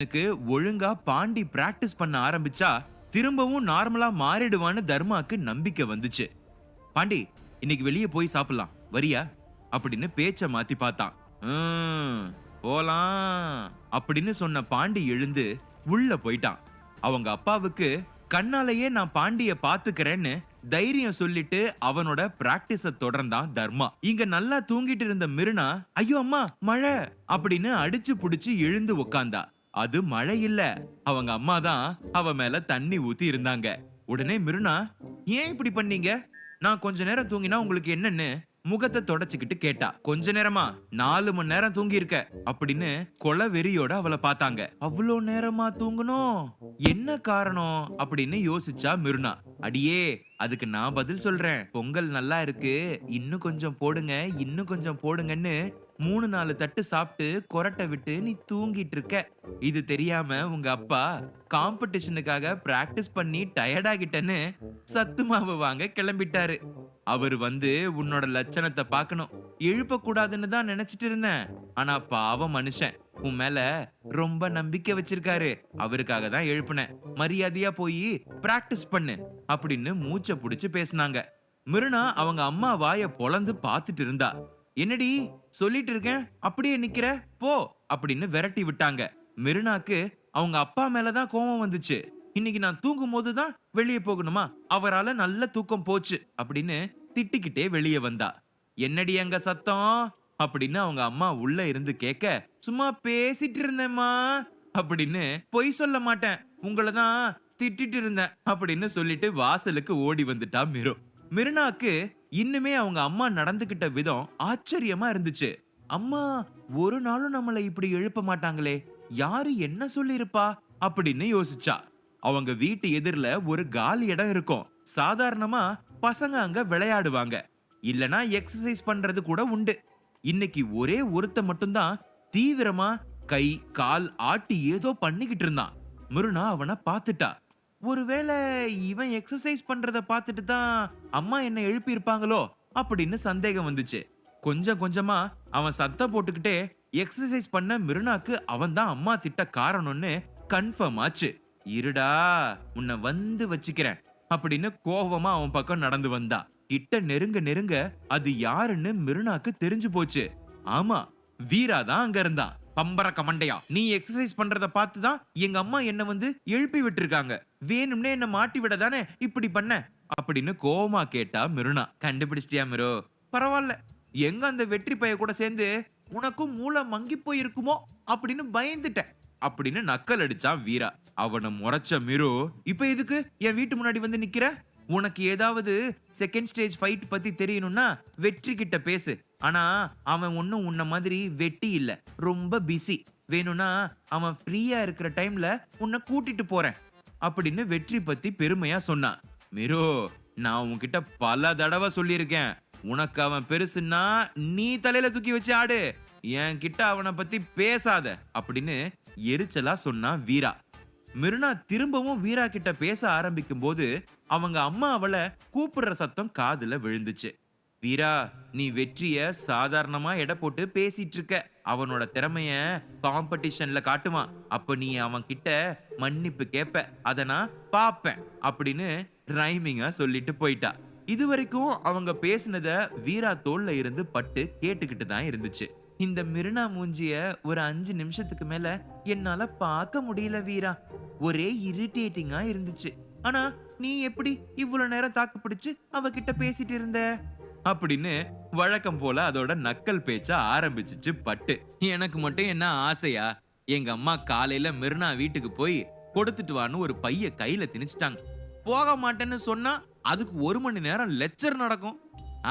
எனக்கு ஒழுங்கா பாண்டி பிராக்டிஸ் பண்ண ஆரம்பிச்சா திரும்பவும் நார்மலா மாறிடுவான்னு தர்மாக்கு நம்பிக்கை வந்துச்சு. பாண்டி, இன்னைக்கு வெளியே போய் சாப்பிடலாம் வரியா அப்படின்னு பேச்ச மாத்தி பார்த்தான். போலாம் அப்படின்னு சொன்ன பாண்டி எழுந்து உள்ள போயிட்டான். அவங்க அப்பாவுக்கு கண்ணாலேயே நான் பாண்டிய பாத்துக்கிறேன்னு தைரியம் சொல்லிட்டு அவனோட பிராக்டிஸ தொடர்ந்தான் தர்மா. இங்க நல்லா தூங்கிட்டு இருந்த மிருனா, ஐயோ அம்மா மழை அப்படின்னு அடிச்சு புடிச்சு எழுந்து உக்காந்தா. அது மழை இல்ல, அவங்க அம்மா தான் அவ மேல தண்ணி ஊத்தி இருந்தாங்க. உடனே மிருனா, ஏன் இப்படி பண்ணீங்க? நான் கொஞ்ச நேரம் தூங்கினா உங்களுக்கு என்னன்னு முகத்தை தொடச்சுக்கிட்டு கேட்டா. கொஞ்ச நேரமா? 4 மணி நேரம் தூங்கி இருக்க அப்படின்னு கொலை வெறியோட அவளை பார்த்தாங்க. அவ்வளோ நேரமா தூங்கணும், என்ன காரணம் அப்படின்னு யோசிச்சா மிருனா. அடியே, அதுக்கு நான் பதில் சொல்றேன். பொங்கல் நல்லா இருக்கு, இன்னும் கொஞ்சம் போடுங்க, இன்னும் கொஞ்சம் போடுங்கன்னு 3-4 தட்டு சாப்பிட்டு கொரட்டை விட்டு நீ தூங்கிட்டு இருக்க. இது தெரியாம உங்க அப்பா காம்படிஷனுக்காக பிராக்டிஸ் பண்ணி டயர்ட் ஆகிட்டேன்னு சத்து மாவு வாங்க கிளம்பிட்டாரு. அவர் வந்து உன்னோட லட்சணத்தை பார்க்கணும். எழுப்ப கூடாதுன்னு தான் நினைச்சிட்டு இருந்தேன். ஆனா பாவம் மனுஷன் உன் மேல ரொம்ப நம்பிக்கை வச்சிருக்காரு. அவருக்காக தான் எழுப்புனேன். மரியாதையா போய் பிராக்டிஸ் பண்ணு அப்படின்னு மூச்சை புடிச்சு பேசினாங்க. மிருனா அவங்க அம்மா வாய பொளந்து பார்த்துட்டு இருந்தா. என்னடி சொல்லிட்டு இருக்கேன், அப்படியே நிக்கிற, போ அப்படின்னு விரட்டி விட்டாங்க. மிருனாக்கு அவங்க அப்பா மேலதான் கோபம் வந்துச்சு. இன்னைக்கு நான் தூங்கும் போதுதான் வெளியே போகணுமா, அவரால நல்ல தூக்கம் போச்சு அப்படின்னு திட்டிக்கிட்டே வெளியே வந்தா. என்னடி அங்க சத்தம் அப்படின்னு அவங்க அம்மா உள்ள இருந்து கேட்க, சும்மா பேசிட்டு இருந்தேம்மா அப்படின்னு பொய் சொல்ல மாட்டேன், உங்களை தான் திட்டிட்டு இருந்தேன் அப்படின்னு சொல்லிட்டு வாசலுக்கு ஓடி வந்துட்டா மிரு. மிருனாக்கு இன்னுமே அவங்க அம்மா நடந்துகிட்ட விதம் ஆச்சரியமா இருந்துச்சு. அம்மா ஒரு நாளும் நம்மளை இப்படி எழுப்ப மாட்டாங்களே, யாரு என்ன சொல்லி இருப்பா அப்படின்னு யோசிச்சா. அவங்க வீட்டு எதிரில ஒரு காலி இடம் இருக்கும். சாதாரணமா பசங்க அங்க விளையாடுவாங்க, இல்லனா எக்ஸசைஸ் பண்றது கூட உண்டு. இன்னைக்கு ஒரே ஒருத்த மட்டும்தான் தீவிரமா கை கால் ஆட்டி ஏதோ பண்ணிக்கிட்டு இருந்தான். மிருனா அவனை பார்த்துட்டா. ஒருவேளை இவன் எக்ஸசைஸ் பண்றத பார்த்துட்டு தான் அம்மா என்ன எழுப்பி இருப்பாங்களோ அப்படின்னு சந்தேகம் வந்துச்சு. கொஞ்சம் கொஞ்சமா அவன் சத்தம் போட்டுக்கிட்டே எக்ஸசைஸ் பண்ண மிருனாக்கு அவன் தான் அம்மா திட்ட காரணம்னு கன்ஃபார்ம் ஆச்சு. இருடா, உன்னை வந்து வச்சுக்கிறேன் அப்படின்னு கோவமா அவன் பக்கம் நடந்து வந்தா. கிட்ட நெருங்க நெருங்க அது யாருன்னு மிருனாக்கு தெரிஞ்சு போச்சு. ஆமா, வீரா தான் அங்க இருந்தான். பம்பர கமண்டையா, நீ எக்ஸசைஸ் பண்றத பார்த்துதான் எங்க அம்மா என்ன வந்து எழுப்பி விட்டுருக்காங்க, வேணும்னே என்ன மாட்டி விட தானே இப்படி பண்ண அப்படின்னு கோவமா கேட்டா மிருனா. கண்டுபிடிச்சிட்டியா மிரு? பரவாயில்ல, எங்க அந்த வெற்றி பைய கூட சேர்ந்து உனக்கும் மூளை மங்கி போயிருக்குமோ அப்படின்னு பயந்துட்டேன் அப்படின்னு நக்கல் அடிச்சான் வீரா. அவனை முறைச்ச மிரு, இப்ப எதுக்கு என் வீட்டு முன்னாடி வந்து நிக்கிற? உனக்கு ஏதாவது செகண்ட் ஸ்டேஜ் ஃபைட் பத்தி தெரியணும்னா வெற்றி கிட்ட பேசு. ஆனா அவன் ஒன்னும் உன்ன மாதிரி வெட்டி இல்ல, ரொம்ப பிஸி. வேணும்னா அவன் ஃப்ரீயா இருக்கிற டைம்ல உன்னை கூட்டிட்டு போறேன் அப்படின்னு வெற்றி பத்தி பெருமையா சொன்னான். மிரு, நான் உன்கிட்ட பல தடவை சொல்லியிருக்கேன், உனக்கு அவன் பெருசுன்னா நீ தலையில தூக்கி வச்சு ஆடு, என் கிட்ட அவனை பத்தி பேசாத அப்படின்னு எரிச்சலா சொன்னான் வீரா. மிருனா திரும்பவும் வீரா கிட்ட பேச ஆரம்பிக்கும் போது அவங்க அம்மா அவளை கூப்பிடுற சத்தம் காதுல விழுந்துச்சு. வீரா, நீ வெற்றிய சாதாரணமா எடை போட்டு பேசிட்டு இருக்க. அவனோட திறமைய காம்படிஷன்ல காட்டுவான், அப்ப நீ அவன் கிட்ட மன்னிப்பு கேப்ப, அத நான் பாப்பேன் அப்படின்னு ரைமிங்கா சொல்லிட்டு போயிட்டா. இது வரைக்கும் அவங்க பேசினத வீரா தோல்ல இருந்து பட்டு கேட்டுக்கிட்டு தான் இருந்துச்சு. இந்த மிருனா மூஞ்சிய ஒரு 5 நிமிஷத்துக்கு மேல என்னால பார்க்க முடியல வீரா, ஒரே இரிட்டேட்டிங்கா இருந்துச்சு. ஆனா நீ எப்படி இவ்வளவு நேரம் தாக்கு பிடிச்சு அவகிட்ட பேசிட்டு இருந்த அப்படின்னு வழக்கம் போல அதோட நக்கல் பேச்ச ஆரம்பிச்சிச்சு பட்டு. எனக்கு மட்டும் என்ன ஆசையா, எங்க அம்மா காலையில மிருனா வீட்டுக்கு போய் கொடுத்துட்டு வான்னு ஒரு பைய கையில திணிச்சிட்டாங்க. போக மாட்டேன்னு சொன்னா அதுக்கு 1 மணி நேரம் லெக்சர் நடக்கும்.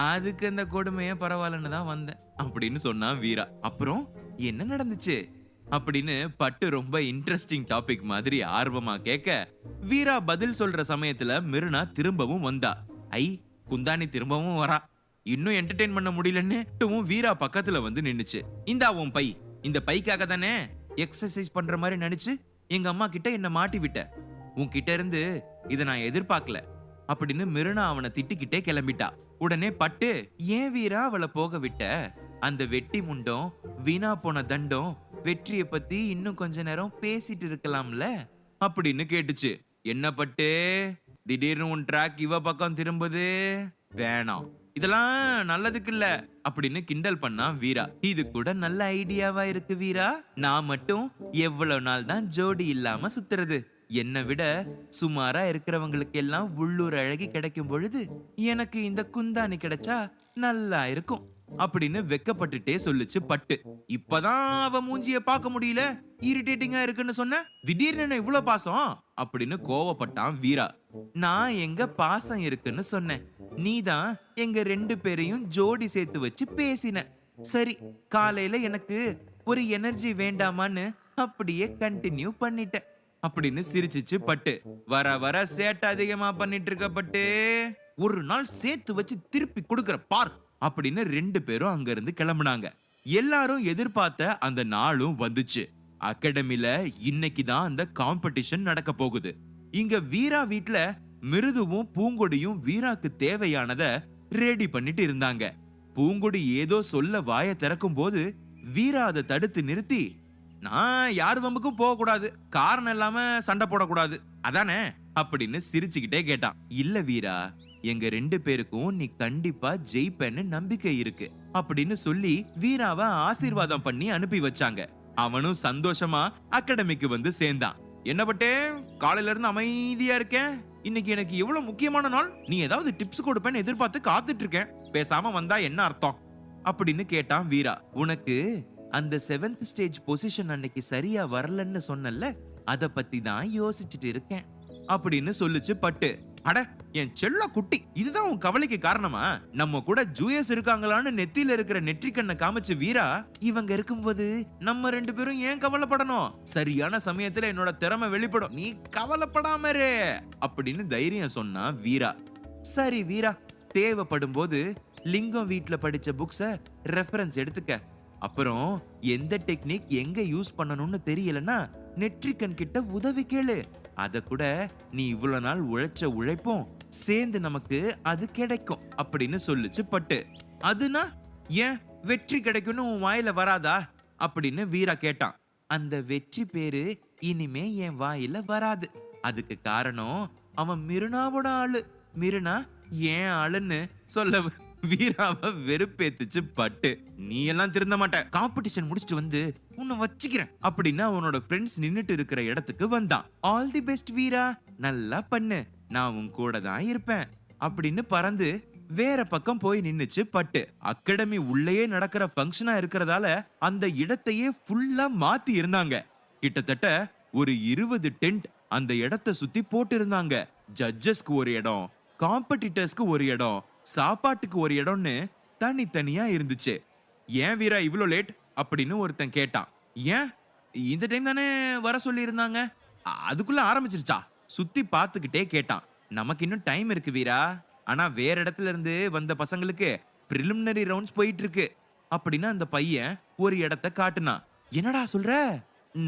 அதுக்கு அந்த கொடுமையே பரவாயில்லன்னு தான் வந்தேன் அப்படின்னு சொன்னான் வீரா. அப்புறம் என்ன நடந்துச்சு அப்படின்னு பட்டு ரொம்ப இன்ட்ரெஸ்டிங் டாபிக் மாதிரி ஆர்வமா கேட்க, வீரா பதில் சொல்ற சமயத்துல மிருனா திரும்பவும் வந்தா. ஐ, குந்தாணி திரும்பவும் வரா, இன்னும் என்டர்டெயின் பண்ண முடியலன்னு வீரா பக்கத்துல வந்து நின்னுச்சு. இந்தா உன் பை, இந்த பைக்காக தானே எக்ஸசைஸ் பண்ற மாதிரி நினைச்சு எங்க அம்மா கிட்ட என்ன மாட்டி விட்ட, உன்கிட்ட இருந்து இத நான் எதிர்பார்க்கல அப்படின்னு மிருனா அவனை திட்டிக்கிட்டே கிளம்பிட்டா. உடனே பட்டு, ஏன் வீரா அவளை போக விட்ட? அந்த வெட்டி முண்டம் வீணா போன தண்டம் வெற்றியை பத்தி இன்னும் கொஞ்ச நேரம் பேசிட்டு இருக்கலாம்ல அப்படின்னு கேட்டுச்சு. என்ன பட்டு திடீர்னு உன் ட்ராக் இவ பக்கம் திரும்புது, வேணாம், இதெல்லாம் நல்லதுக்கு இல்ல அப்படின்னு கிண்டல் பண்ணா வீரா. இது கூட நல்ல ஐடியாவா இருக்கு வீரா, நான் மட்டும் எவ்வளவு நாள் தான் ஜோடி இல்லாம சுத்துறது, என்னை விட சுமாரா இருக்கிறவங்களுக்கு எல்லாம் உள்ளூர் அழகி கிடைக்கும் பொழுது எனக்கு இந்த குந்தாணி கிடைச்சா நல்லா இருக்கும் அப்படின்னு வெக்கப்பட்டுட்டே சொல்லுச்சு பட்டு. இப்பதான் அவ மூஞ்சிய பார்க்க முடியல, இரிட்டேட்டிங்கா இருக்குன்னு சொன்ன, திடீர்னு என்ன இவ்வளவு பாசம் அப்படின்னு கோவப்பட்டான் வீரா. நான் எங்க பாசம் இருக்குன்னு சொன்னேன், நீதான் எங்க 2 பேரையும் ஜோடி சேர்த்து வச்சு பேசின. சரி, காலையில எனக்கு ஒரு எனர்ஜி வேண்டாமான்னு அப்படியே கண்டினியூ பண்ணிட்ட அப்படின்னு சிரிச்சிச்சு பட்டு. வர வர சேட்டை அதிகமா பண்ணிட்டு இருக்க பட்டு, ஒரு நாள் சேர்த்து வச்சு திருப்பி கொடுக்கற பார் அப்படின்னு 2 பேரும் அங்க இருந்து கிளம்புனாங்க. எல்லாரும் எதிர்பார்த்த அந்த நாளும் வந்துச்சு. அகாடமில இன்னைக்கு தான் அந்த காம்படிஷன் நடக்க போகுது. இங்க வீரா வீட்ல மிருதுவும் பூங்கொடியும் வீராக்கு தேவையானத ரெடி பண்ணிட்டு இருந்தாங்க. பூங்கொடி ஏதோ சொல்ல வாய திறக்கும் போது வீரா அதை தடுத்து நிறுத்தி, நான் யார் வம்புக்கும் போக கூடாது, காரணம் இல்லாம சண்டை போடக்கூடாது அதானே அப்படின்னு சிரிச்சுக்கிட்டே கேட்டான். இல்ல வீரா, எங்க 2 பேருக்கும் நீ கண்டிப்பா ஜெயிப்பேன்னு நம்பிக்கை இருக்கு அப்படின்னு சொல்லி வீராவை ஆசீர்வாதம் பண்ணி அனுப்பி வச்சாங்க. அவனும் சந்தோஷமா அகாடமிக்கு வந்து சேர்ந்தான். என்ன பட்டே, காலையில இருந்து அமைதியா இருக்கேன், இன்னைக்கு எனக்கு எவ்வளவு முக்கியமான நாள், நீ ஏதாவது டிப்ஸ் கொடுப்பேன்னு எதிர்பார்த்து காத்துட்டு இருக்கேன், பேசாம வந்தா என்ன அர்த்தம் அப்படின்னு கேட்டான் வீரா. உனக்கு அந்த 7th ஸ்டேஜ் பொசிஷன் அன்னைக்கு சரியா வரலன்னு சொன்னல, அத பத்தி தான் யோசிச்சுட்டு இருக்கேன் அப்படின்னு சொல்லுச்சு பட்டு. அட என் செல்ல குட்டி, இதுதான் உன் கவலைக்கு காரணமா? நம்ம கூட ஜூயஸ் இருக்காங்களான்னு நெத்தியில இருக்கிற நெற்றிக்கண்ணை காமிச்சு வீரா, இவங்க இருக்கும்போது நம்ம 2 பேரும் ஏன் கவலைப்படணும், சரியான சமயத்துல என்னோட திறமை வெளிப்படும், நீ கவலைப்படாம இரு அப்படின்னு தைரியம் சொன்னா வீரா. சரி வீரா, தேவைப்படும் போது லிங்கம் வீட்ல படிச்ச புக்ஸ ரெஃபரன்ஸ் எடுத்துக்க, அப்புறம் எந்த டெக்னிக் எங்க யூஸ் பண்ணணும்னு தெரியலன்னா நெற்றிக்கண் கிட்ட உதவி கேளு, அத கூட நீ இவ்வளவு நாள் உழைச்ச உழைப்பும் சேர்ந்து நமக்கு அது கிடைக்கும் அப்படின்னு சொல்லுச்சு பட்டு. அதுனா ஏன் வெற்றி கிடைக்கும்னு உன் வாயில வராதா அப்படின்னு வீரா கேட்டான். அந்த வெற்றி பேரு இனிமே என் வாயில வராது, அதுக்கு காரணம் அவன் மிருனாவோட ஆளு, மிருனா ஏன் ஆளுன்னு சொல்ல வீராவை வெறுப்பேத்துச்சு பட்டு. நீ எல்லாம் திருந்த மாட்ட, காம்படிஷன் முடிச்சிட்டு வந்து உன்னை வச்சுக்கிறேன் அப்படின்னு அவனோட ஃப்ரெண்ட்ஸ் நின்னுட்டு இருக்கிற இடத்துக்கு வந்தான். ஆல் தி பெஸ்ட் வீரா, நல்லா பண்ணு, நான் உன் கூட தான் இருப்பேன் அப்படின்னு பறந்து வேற பக்கம் போய் நின்னுச்சு பட்டு. அகாடமி உள்ளேயே நடக்கிற ஃபங்க்ஷனா இருக்கிறதால அந்த இடத்தையே ஃபுல்லா மாத்தி இருந்தாங்க. கிட்டத்தட்ட ஒரு 20 டென்ட் அந்த இடத்தை சுத்தி போட்டு இருந்தாங்க. ஜட்ஜஸ்க்கு ஒரு இடம், காம்படிட்டர்ஸ்க்கு ஒரு இடம், சாப்பாட்டுக்கு ஒரு இடம்னு தனித்தனியா இருந்துச்சு. ஏன் வீரா இவ்ளோ லேட் அப்படின்னு ஒருத்தன் கேட்டான். ஏன் இந்த டைம் தானே வர சொல்லி இருந்தாங்க, அதுக்குள்ள ஆரம்பிச்சிருச்சா சுத்தி பார்த்துக்கிட்டே கேட்டான். நமக்கு இன்னும் டைம் இருக்கு வீரா, ஆனா வேற இடத்துல இருந்து வந்த பசங்களுக்கு பிரிலிமினரி ரவுண்ட்ஸ் போயிட்டு இருக்கு அப்படின்னு அந்த பையன் ஒரு இடத்தை காட்டுனான். என்னடா சொல்ற,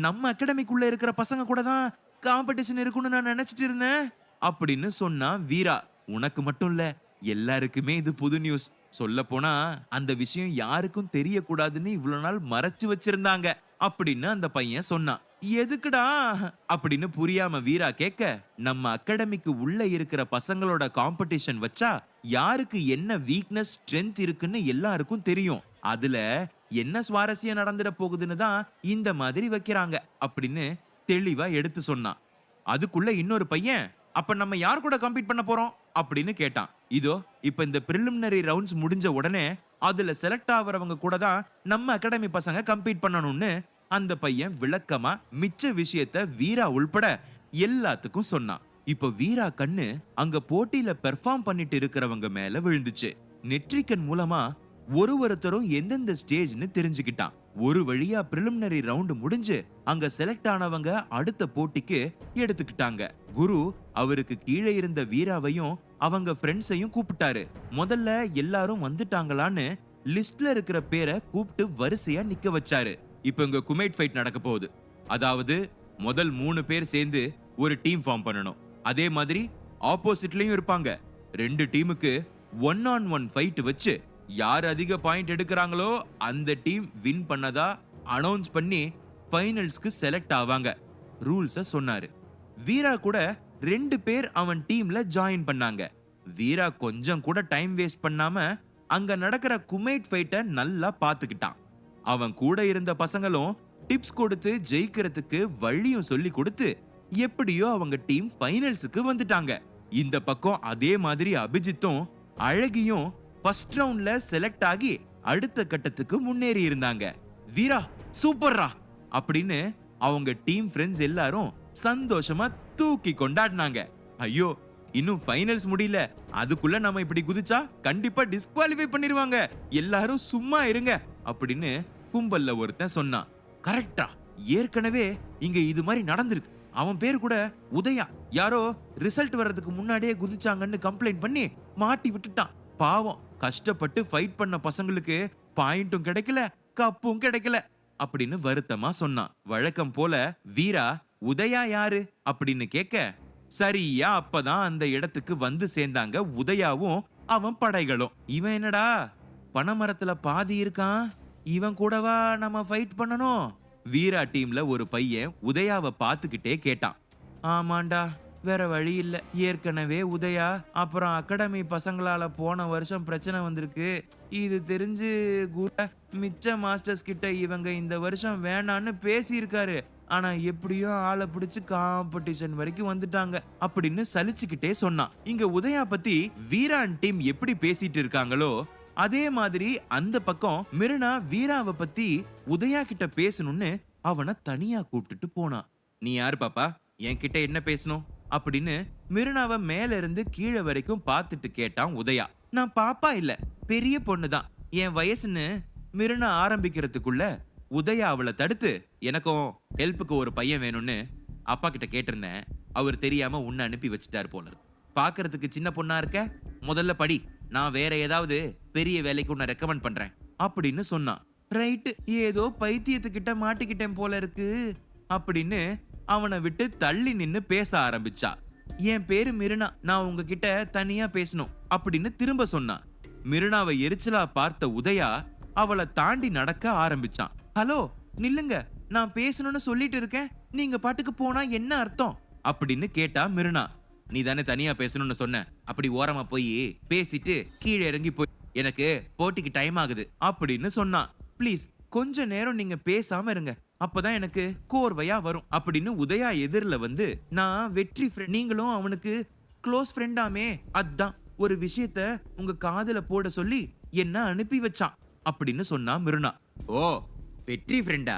நம்ம அகாடமிக்குள்ள இருக்கிற பசங்க கூட தான் காம்படிஷன் இருக்குன்னு நான் நினைச்சிட்டு இருந்தேன் அப்படின்னு சொன்னா வீரா. உனக்கு மட்டும் இல்ல, எல்லாருக்குமே இது புது நியூஸ். சொல்ல போனா அந்த விஷயம் யாருக்கும் தெரியக்கூடாதுன்னு இவ்வளவு நாள் மறைச்சு வச்சிருந்தாங்க அப்படின்னு அந்த பையன் சொன்னான். எதுக்குடா அப்படின்னு புரியாம வீரா கேட்க, நம்ம அகாடமிக்கு உள்ள இருக்கிற பசங்களோட காம்படிஷன் வச்சா யாருக்கு என்ன வீக்னஸ் ஸ்ட்ரென்த் இருக்குன்னு எல்லாருக்கும் தெரியும், அதுல என்ன சுவாரஸ்யம் நடந்துட போகுதுன்னு தான் இந்த மாதிரி வைக்கிறாங்க அப்படின்னு தெளிவா எடுத்து சொன்னான். அதுக்குள்ள இன்னொரு பையன், அப்ப நம்ம யார் கூட கம்பீட் பண்ண போறோம் அப்படின்னு கேட்டான். இதோ இப்ப இந்த பிரிலிமினரி ரவுண்ட்ஸ் முடிஞ்ச உடனே அதுல செலக்ட் ஆவறவங்க கூட தான் நம்ம அகாடமி பசங்க கம்பீட் பண்ணணும்னு அந்த பையன் விளக்கமா மிச்ச விஷயத்த வீரா உள்பட எல்லாத்துக்கும் சொன்னான். இப்ப வீரா கண்ணு அங்க போட்டியில பெர்ஃபார்ம் பண்ணிட்டு இருக்கிறவங்க மேல விழுந்துச்சு. நெற்றிக்கண் மூலமா ஒருத்தரும் எந்தெந்த ஸ்டேஜ்னு தெரிஞ்சுக்கிட்டான். ஒரு வழியா பிரிலிமினரி ரவுண்ட் முடிஞ்சு அங்க செலக்ட் ஆனவங்க அடுத்த போட்டிக்கு எடுத்துக்கிட்டாங்க. குரு அவருக்கு கீழே இருந்த வீராவையும் அவங்க ஃப்ரெண்ட்ஸையும் கூப்பிட்டாரு. முதல்ல எல்லாரும் வந்துட்டாங்களான்னு லிஸ்ட்ல இருக்கிற பேரை கூப்பிட்டு வரிசையா நிக்க வச்சாரு. இப்ப இங்க குமைட் ஃபைட் நடக்க போகுது, அதாவது முதல் 3 பேர் சேர்ந்து ஒரு டீம் ஃபார்ம் பண்ணணும். அதே மாதிரி ஆப்போசிட்லயும் இருப்பாங்க. 2 டீமுக்கு 1-on-1 ஃபைட் வச்சு யார் அதிக பாயிண்ட் எடுக்கிறாங்களோ அந்த டீம் வின் பண்ணதா அனௌன்ஸ் பண்ணி ஃபைனல்ஸ்க்கு செலக்ட் ஆவாங்க. ரூல்ஸ சொன்னாரு. வீரா கூட 2 பேர் அவன் டீம்ல ஜாயின் பண்ணாங்க. வீரா கொஞ்சம் கூட டைம் வேஸ்ட் பண்ணாம அங்க நடக்கிற குமைட் ஃபைட்ட நல்லா பாத்துக்கிட்டான். அவன் கூட இருந்த பசங்களும் டிப்ஸ் கொடுத்து ஜெயிக்கிறதுக்கு வழியும் சொல்லி கொடுத்து எப்படியோ அவங்க டீம் ஃபைனல்ஸுக்கு வந்துட்டாங்க. இந்த பக்கம் அதே மாதிரி அபிஜித்தும் அழகியும் ஃபர்ஸ்ட் ரவுண்ட்ல செலக்ட் ஆகி அடுத்த கட்டத்துக்கு முன்னேறி இருந்தாங்க. வீரா சூப்பர்ரா அப்படின்னு அவங்க டீம் ஃப்ரெண்ட்ஸ் எல்லாரும் சந்தோஷமா தூக்கி கொண்டாடினாங்க. ஐயோ இன்னும் ஃபைனல்ஸ் முடியல, அதுக்குள்ள நம்ம இப்படி குதிச்சா கண்டிப்பா டிஸ்குவாலிஃபை பண்ணிருவாங்க, எல்லாரும் சும்மா இருங்க அப்படின்னு கும்பல்ல ஒருத்தன் சொன்னான். கரெக்டா, ஏற்கனவே இங்க இது மாதிரி நடந்திருக்கு. அவன் பேர் கூட உதயா. யாரோ ரிசல்ட் வர்றதுக்கு முன்னாடியே குதிச்சாங்கன்னு கம்ப்ளைண்ட் பண்ணி மாட்டி விட்டுட்டான். பாவம், கஷ்டப்பட்டு ஃபைட் பண்ண பசங்களுக்கு பாயிண்ட்டும் கிடைக்கல, கப்பும் கிடைக்கல அப்படின்னு வருத்தமா சொன்னான். வழக்கம் போல வீரா உதயா யாரு அப்படின்னு கேட்க, சரியா அப்பதான் அந்த இடத்துக்கு வந்து சேர்ந்தாங்க உதயாவும் அவன் படைகளும். இவன் என்னடா பனைமரத்துல பாதி இருக்கான், இவன் கூடவா நம்ம ஃபைட் பண்ணணும்? வீரா டீம்ல ஒரு பையன் உதயாவை பார்த்துக்கிட்டே கேட்டான். ஆமாண்டா, வேற வழி இல்ல. ஏற்கனவே உதயா அப்புறம் அகாடமி பசங்களால போன வருஷம் பிரச்சனை வந்திருக்கு. இது தெரிஞ்சு கூட மிச்ச மாஸ்டர்ஸ் கிட்ட இவங்க இந்த வருஷம் வேணான்னு பேசியிருக்காரு. ஆனா எப்படியோ ஆளை பிடிச்சு காம்படிஷன் வரைக்கும் வந்துட்டாங்க அப்படின்னு சலிச்சுக்கிட்டே சொன்னான். இங்க உதயா பத்தி வீரான் டீம் எப்படி பேசிட்டு இருக்காங்களோ அதே மாதிரி அந்த பக்கம் மிருனா வீராவை பத்தி உதயா கிட்ட பேசணும்னு அவனை தனியா கூப்பிட்டுட்டு போனான். நீ யாரு பாப்பா, என்கிட்ட என்ன பேசணும் அப்படின்னு மிருனாவை மேல இருந்து கீழே வரைக்கும் பார்த்துட்டு கேட்டான் உதயா. நான் பாப்பா இல்ல, பெரிய பொண்ணுதான், என் வயசுன்னு மிருனா ஆரம்பிக்கிறதுக்குள்ள உதயா அவளை தடுத்து, எனக்கும் ஹெல்ப்புக்கு ஒரு பையன் வேணும்னு அப்பா கிட்ட கேட்டிருந்தேன், அவர் தெரியாம உன்னை அனுப்பி வச்சுட்டாரு போல. பாக்குறதுக்கு சின்ன பொண்ணா இருக்க, முதல்ல படி, நான் வேற ஏதாவது பெரிய வேலைக்கு உன்னை ரெக்கமெண்ட் பண்றேன் அப்படின்னு சொன்னான். ரைட்டு, ஏதோ பைத்தியத்துக்கிட்ட மாட்டிக்கிட்டேன் போல இருக்கு அப்படின்னு அவனை விட்டு தள்ளி நின்னு பேச ஆரம்பிச்சா. என் பேரு மிருனா, நான் உங்ககிட்ட தனியா பேசணும் அப்படின்னு திரும்ப சொன்னான். மிருனாவை எரிச்சலா பார்த்த உதயா அவளை தாண்டி நடக்க ஆரம்பிச்சான். ஹலோ நில்லுங்க, நான் பேசணும்னு சொல்லிட்டு இருக்கேன், நீங்க பாட்டுக்கு போனா என்ன அர்த்தம் அப்படின்னு கேட்டா மிருனா. நீ தானே தனியா பேசணும்னு சொன்ன, அப்படி ஓரமா போய் பேசிட்டு கீழே இறங்கி போய், எனக்கு போட்டிக்கு டைம் ஆகுது அப்படின்னு சொன்னான். ப்ளீஸ் கொஞ்ச நேரம் நீங்க பேசாம இருங்க, அப்பதான் எனக்கு கோர்வையா வரும் அப்படின்னு உதயா எதிரில வந்து, நான் வெற்றி ஃப்ரெண்ட், நீங்களும் அவனுக்கு க்ளோஸ் ஃப்ரெண்டாமே, அதான் ஒரு விஷயத்த உங்க காதுல போட சொல்லி என்ன அனுப்பி வச்சான் அப்படின்னு சொன்னா மிருனா. ஓ வெற்றி ஃப்ரெண்டா,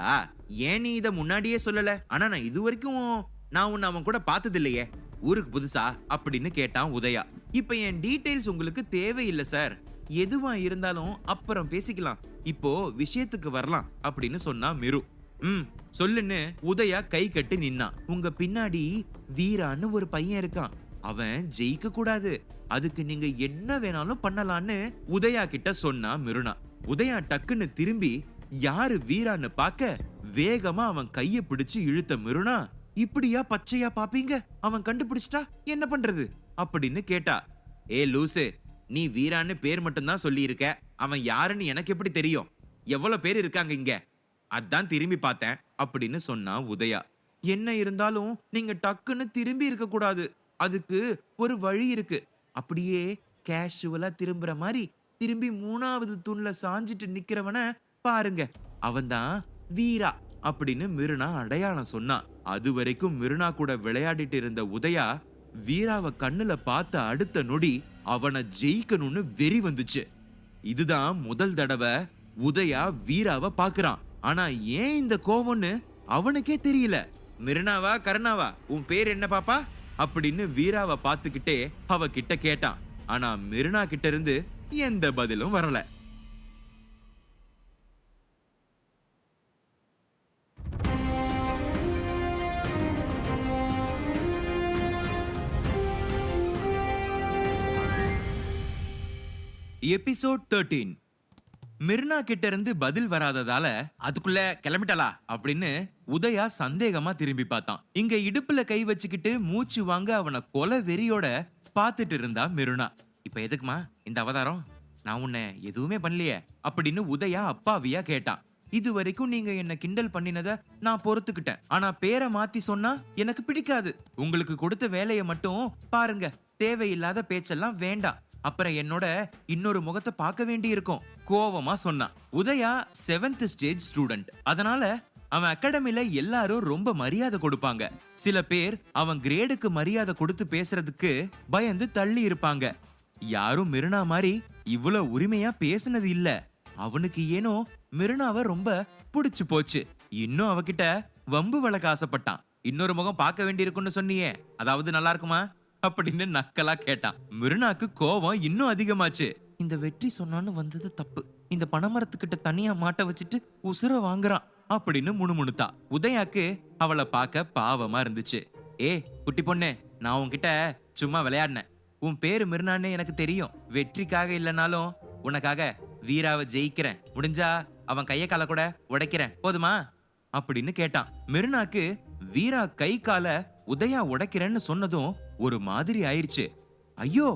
ஏன் நீ இத முன்னாடியே சொல்லல? ஆனா நான் இது வரைக்கும் நான் உன்னை அவன் கூட பார்த்தது இல்லையே, ஊருக்கு புதுசா அப்படின்னு கேட்டான் உதயா. இப்ப என் டீடைல்ஸ் உங்களுக்கு தேவையில்லை சார், எதுவா இருந்தாலும் அப்புறம் பேசிக்கலாம், இப்போ விஷயத்துக்கு வரலாம் அப்படின்னு சொன்னா மிரு. சொல்லுன்னு உதயா கை கட்டி நின்னான். உங்க பின்னாடி வீரான்னு ஒரு பையன் இருக்கான், அவன் ஜெயிக்க கூடாது, அதுக்கு நீங்க என்ன வேணாலும் பண்ணலான்னு உதயா கிட்ட சொன்னா மிருனா. உதயா டக்குன்னு திரும்பி யாரு வீரான்னு பாக்க வேகமா அவன் கைய பிடிச்சு இழுத்த மிருனா, இப்படியா பச்சையா பாப்பீங்க, அவன் கண்டுபிடிச்சிட்டா என்ன பண்றது அப்படின்னு கேட்டா. ஏ லூசு, நீ வீரான்னு பேர் மட்டும்தான் சொல்லி இருக்க, அவன் யாருன்னு எனக்கு எப்படி தெரியும்? எவ்வளவு பேர் இருக்காங்க இங்க, அதான் திரும்பி பார்த்தேன் அப்படின்னு சொன்னா உதயா. என்ன இருந்தாலும் நீங்க டக்குன்னு திரும்பி இருக்க கூடாது, அதுக்கு ஒரு வழி இருக்கு. அப்படியே கேஷுவலா திரும்புற மாதிரி திரும்பி 3வது தூண்ல சாஞ்சிட்டு நிக்கிறவன பாருங்க, அவன்தான் வீரா அப்படின்னு மிருனா அடையாளம் சொன்னான். அது வரைக்கும் மிருனா கூட விளையாடிட்டு இருந்த உதயா வீராவை கண்ணுல பார்த்த அடுத்த நொடி அவனை ஜெயிக்கணும்னு வெறி வந்துச்சு. இதுதான் முதல் தடவை உதயா வீராவை பாக்குறான். ஆனா ஏன் இந்த கோவம்னு அவனுக்கே தெரியல. மிருனாவா கருணாவா, உன் பேர் என்ன பாப்பா அப்படின்னு வீராவை பார்த்துக்கிட்டே அவ கிட்ட கேட்டான். ஆனா மிருனா கிட்ட இருந்து எந்த பதிலும் வரல. எபிசோட் 13. மிர்னா கிட்ட இருந்து பதில் வராததால அதுக்குள்ள கிளம்பிட்டலா அப்படின்னு உதயா சந்தேகமா திரும்பி பார்த்தான். இங்க இடுப்புல கை வச்சுக்கிட்டு மூச்சு வாங்க அவனை கொலை வெறியோட பார்த்துட்டு இருந்தா மிருனா. இப்ப எதுக்குமா இந்த அவதாரம், நான் உன்னை எதுவுமே பண்ணலையே அப்படின்னு உதயா அப்பாவியா கேட்டான். இது வரைக்கும் நீங்க என்ன கிண்டல் பண்ணினத நான் பொறுத்துக்கிட்டேன். ஆனா பேரை மாத்தி சொன்னா எனக்கு பிடிக்காது. உங்களுக்கு கொடுத்த வேலையை மட்டும் பாருங்க. தேவையில்லாத பேச்செல்லாம் வேண்டாம். அப்புறம் என்னோட இன்னொரு முகத்தை பார்க்க வேண்டி இருக்கும். கோவமா சொன்னான். Udaya 7th stage student. அதனால அவன் அகாடமில எல்லாரும் ரொம்ப மரியாதை கொடுப்பாங்க. சில பேர் அவன் கிரேடுக்கு மரியாதை கொடுத்து பேசுறதுக்கு பயந்து தள்ளி இருப்பாங்க. யாரும் மிருனா மாதிரி இவ்வளவு உரிமையா பேசினது இல்ல. அவனுக்கு ஏனோ மிருனாவை ரொம்ப பிடிச்சு போச்சு. இன்னும் அவகிட்ட வம்பு வளர்க்க ஆசைப்பட்டான். இன்னொரு முகம் பார்க்க வேண்டி இருக்குன்னு சொன்னியே, அதாவது நல்லா இருக்குமா அப்படின்னு நக்கலா கேட்டான். மிருனாக்கு கோபம் இன்னும் அதிகமாச்சு. இந்த வெற்றி சொன்னான்னு வந்தது தப்பு. இந்த பனைமரத்துக்கிட்ட தனியா மாட்ட வச்சுட்டு உசுர வாங்குறான் அப்படின்னு முணுமுணுத்தா. உதயாக்கு அவளை பார்க்க பாவமா இருந்துச்சு. ஏ குட்டி பொண்ணு, நான் உன்கிட்ட சும்மா விளையாடினேன். உன் பேரு மிருனான்னு எனக்கு தெரியும். வெற்றிக்காக இல்லைனாலும் உனக்காக வீராவை ஜெயிக்கிறேன். முடிஞ்சா அவன் கைய கால கூட உடைக்கிறேன், போதுமா அப்படின்னு கேட்டான். மிருனாக்கு வீரா கை கால உதயா உடைக்கிறேன்னு சொன்னதும் ஒரு மாதிரி ஆயிருச்சு. ஐயோ,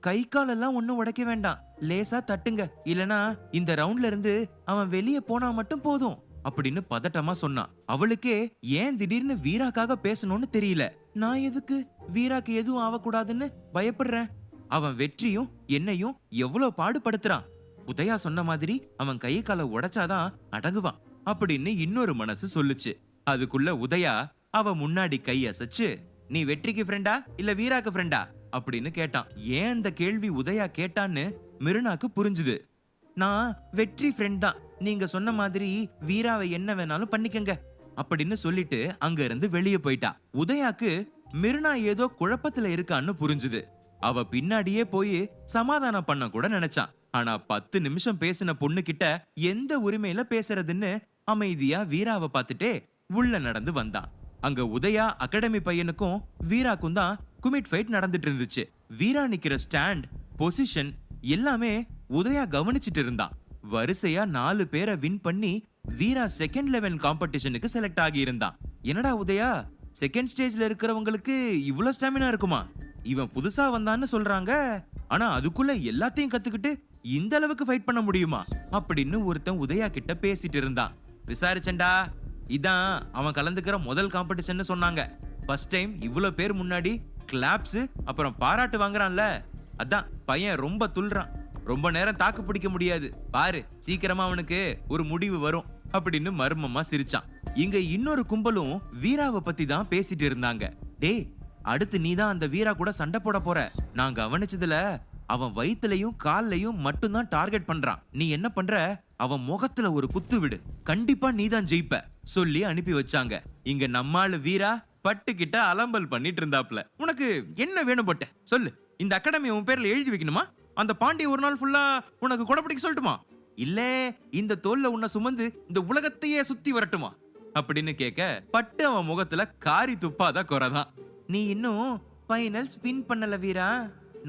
கை காலெல்லாம் ஒன்னும் உடைக்க வேண்டாம், லேசா தட்டுங்க, இல்லனா இந்த ரவுண்ட்ல இருந்து அவன் வெளியே போனா மட்டும் போதும் அப்படின்னு பதட்டமா சொன்னான். அவளுக்கே ஏன் திடீர்னு வீராக்காக பேசணும்னு தெரியல. நான் எதுக்கு வீராக்கு எதுவும் ஆகக்கூடாதுன்னு பயப்படுறேன். அவன் வெற்றியும் என்னையும் எவ்வளவு பாடுபடுத்துறான். உதயா சொன்ன மாதிரி அவன் கை காலை உடைச்சாதான் அடங்குவான் அப்படின்னு இன்னொரு மனசு சொல்லுச்சு. அதுக்குள்ள உதயா அவ முன்னாடி கை அசைச்சு, நீ வெற்றிக்கு ஃப்ரெண்டா இல்ல வீராக்கு ஃப்ரெண்டா அப்படின்னு கேட்டான். ஏன் அந்த கேள்வி உதயா கேட்டான்னு மிருனாக்கு புரிஞ்சுது. நான் வெற்றி ஃப்ரெண்ட் தான், நீங்க சொன்ன மாதிரி வீராவை என்ன வேணாலும் பண்ணிக்கங்க அப்படின்னு சொல்லிட்டு அங்க இருந்து வெளியே போயிட்டா. உதயாக்கு மிருனா ஏதோ குழப்பத்துல இருக்கான்னு புரிஞ்சுது. அவ பின்னாடியே போய் சமாதானம் பண்ண கூட நினைச்சான். ஆனா 10 நிமிஷம் பேசின பொண்ணு கிட்ட எந்த உரிமையில பேசுறதுன்னு அமைதியா வீராவை பார்த்துட்டே உள்ள நடந்து வந்தான். அங்க உதயா அகாடமி பையனுக்கும் வீராக்கும் தான் குமிட் ஃபைட் நடந்துட்டு இருந்துச்சு. வீரா நிக்கிற ஸ்டாண்ட், பொசிஷன் எல்லாமே உதயா கவனிச்சிட்டு இருந்தான். வரிசையா 4 பேரை வின் பண்ணி வீரா செகண்ட் லெவல் காம்படிஷனுக்கு செலக்ட் ஆகி இருந்தான். என்னடா உதயா, செகண்ட் ஸ்டேஜ்ல இருக்கிறவங்களுக்கு இவ்வளவு ஸ்டாமினா இருக்குமா? இவன் புதுசா வந்தான்னு சொல்றாங்க, ஆனா அதுக்குள்ள எல்லாத்தையும் கத்துக்கிட்டு இந்த அளவுக்கு ஃபைட் பண்ண முடியுமா அப்படின்னு ஒருத்தன் உதயா கிட்ட பேசிட்டு இருந்தான். விசாரிச்சண்டா, இதான் அவன் கலந்துக்கிற முதல் காம்படிஷன் சொன்னாங்க. ஃபர்ஸ்ட் டைம் இவ்வளவு பேர் முன்னாடி கிளாப்ஸ் அப்புறம் பாராட்டு வாங்குறான்ல, அதான் பையன் ரொம்ப துள்றான். ரொம்ப நேரம் தாக்கு பிடிக்க முடியாது பாரு, சீக்கிரமா அவனுக்கு ஒரு முடிவு வரும் அப்படின்னு மர்மமா சிரிச்சான். இங்க இன்னொரு கும்பலும் வீராவை பத்தி தான் பேசிட்டு இருந்தாங்க. டேய், அடுத்து நீதான் அந்த வீரா கூட சண்டை போட போற. நான் கவனிச்சதுல அவன் வயித்துலயும் கால்லையும் மட்டும்தான் டார்கெட் பண்றான். நீ என்ன பண்ற, அவன் முகத்துல ஒரு குத்து விடு, கண்டிப்பா நீதான் ஜெயிப்ப சொல்லி அனுப்பி வச்சாங்க. இங்க நம்மாளு வீரா பட்டுக்கிட்ட அலம்பல் பண்ணிட்டு இருந்தாப்ல. உனக்கு என்ன வேணும் போட்ட சொல்லு, இந்த அகாடமி உன் பேர்ல எழுதி வைக்கணுமா? அந்த பாண்டிய ஒரு நாள் ஃபுல்லா உனக்கு கொடைப்பிடிக்க சொல்லட்டுமா? இல்ல இந்த தோல்ல உன்னை சுமந்து இந்த உலகத்தையே சுத்தி வரட்டுமா அப்படின்னு கேட்க, பட்டு அவன் முகத்துல காரி துப்பாத குறைதான். நீ இன்னும் ஃபைனல் ஸ்பின் பண்ணல வீரா,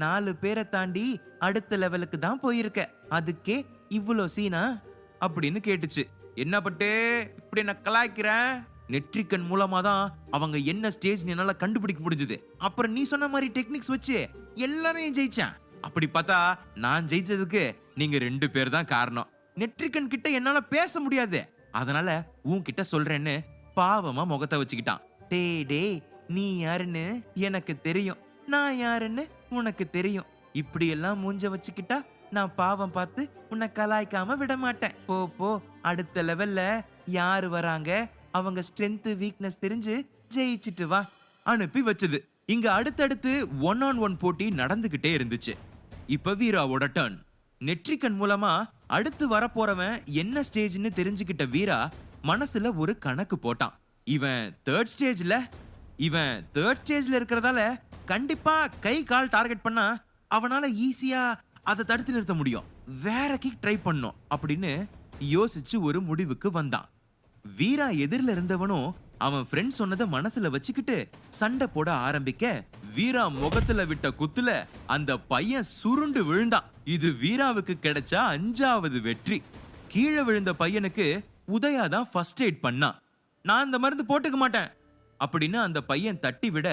4 பேரை தாண்டி அடுத்த லெவலுக்கு தான் போயிருக்க, அதுக்கே இவ்வளோ சீனா அப்படின்னு கேட்டுச்சு. என்ன பட்டு இப்படி நான் கலாய்க்கிறேன்? நெற்றிக்கண் மூலமா தான் அவங்க என்ன ஸ்டேஜ் என்னால கண்டுபிடிக்க முடிஞ்சது. அப்புறம் நீ சொன்ன மாதிரி டெக்னிக்ஸ் வச்சு எல்லாரையும் ஜெயிச்சான். அப்படி பார்த்தா நான் ஜெயிச்சதுக்கு நீங்க 2 பேர் தான் காரணம். நெற்றிக்கண் கிட்ட என்னால பேச முடியாது, அதனால உன்கிட்ட சொல்றேன்னு பாவமா முகத்தை வச்சுக்கிட்டான். டே டே, நீ யாருன்னு எனக்கு தெரியும், நான் யாருன்னு உனக்கு தெரியும். இப்படி எல்லாம் மூஞ்ச வச்சுக்கிட்டா நான் பாவம் பார்த்து உன்னை கலாய்க்காம விட மாட்டேன். போ போ, அடுத்த லெவல்ல யாரு வராங்க அவங்க ஸ்ட்ரென்த் வீக்னஸ் தெரிஞ்சு ஜெயிச்சிட்டு வா அனுப்பி வச்சது. இங்க அடுத்தடுத்து 1-on-1 போட்டி நடந்துகிட்டே இருந்துச்சு. இப்ப வீராவோட டர்ன். நெற்றிக்கண் மூலமா அடுத்து வரப்போறவன் என்ன ஸ்டேஜ்னு தெரிஞ்சுக்கிட்ட வீரா மனசுல ஒரு கணக்கு போட்டான். இவன் தேர்ட் ஸ்டேஜ்ல இருக்கிறதால கண்டிப்பா கை கால் டார்கெட் பண்ணா அவனால ஈஸியா அதை தடுத்து நிறுத்த முடியும். வேற கிக் ட்ரை பண்ணும் அப்படின்னு யோசிச்சு ஒரு முடிவுக்கு வந்தான். வீரா எதிரில இருந்தவனும் அவன் ஃப்ரெண்ட் சொன்னதை மனசுல வச்சுக்கிட்டு சண்டை போட ஆரம்பிக்க, வீரா முகத்துல விட்ட குத்துல அந்த பையன் சுருண்டு விழுந்தான். இது வீராவுக்கு கிடைச்ச 5வது வெற்றி. கீழே விழுந்த பையனுக்கு உதயா தான் ஃபர்ஸ்ட் எய்ட் பண்ணான். நான் அந்த மருந்து போட்டுக்க மாட்டேன் அப்படின்னு அந்த பையன் தட்டி விட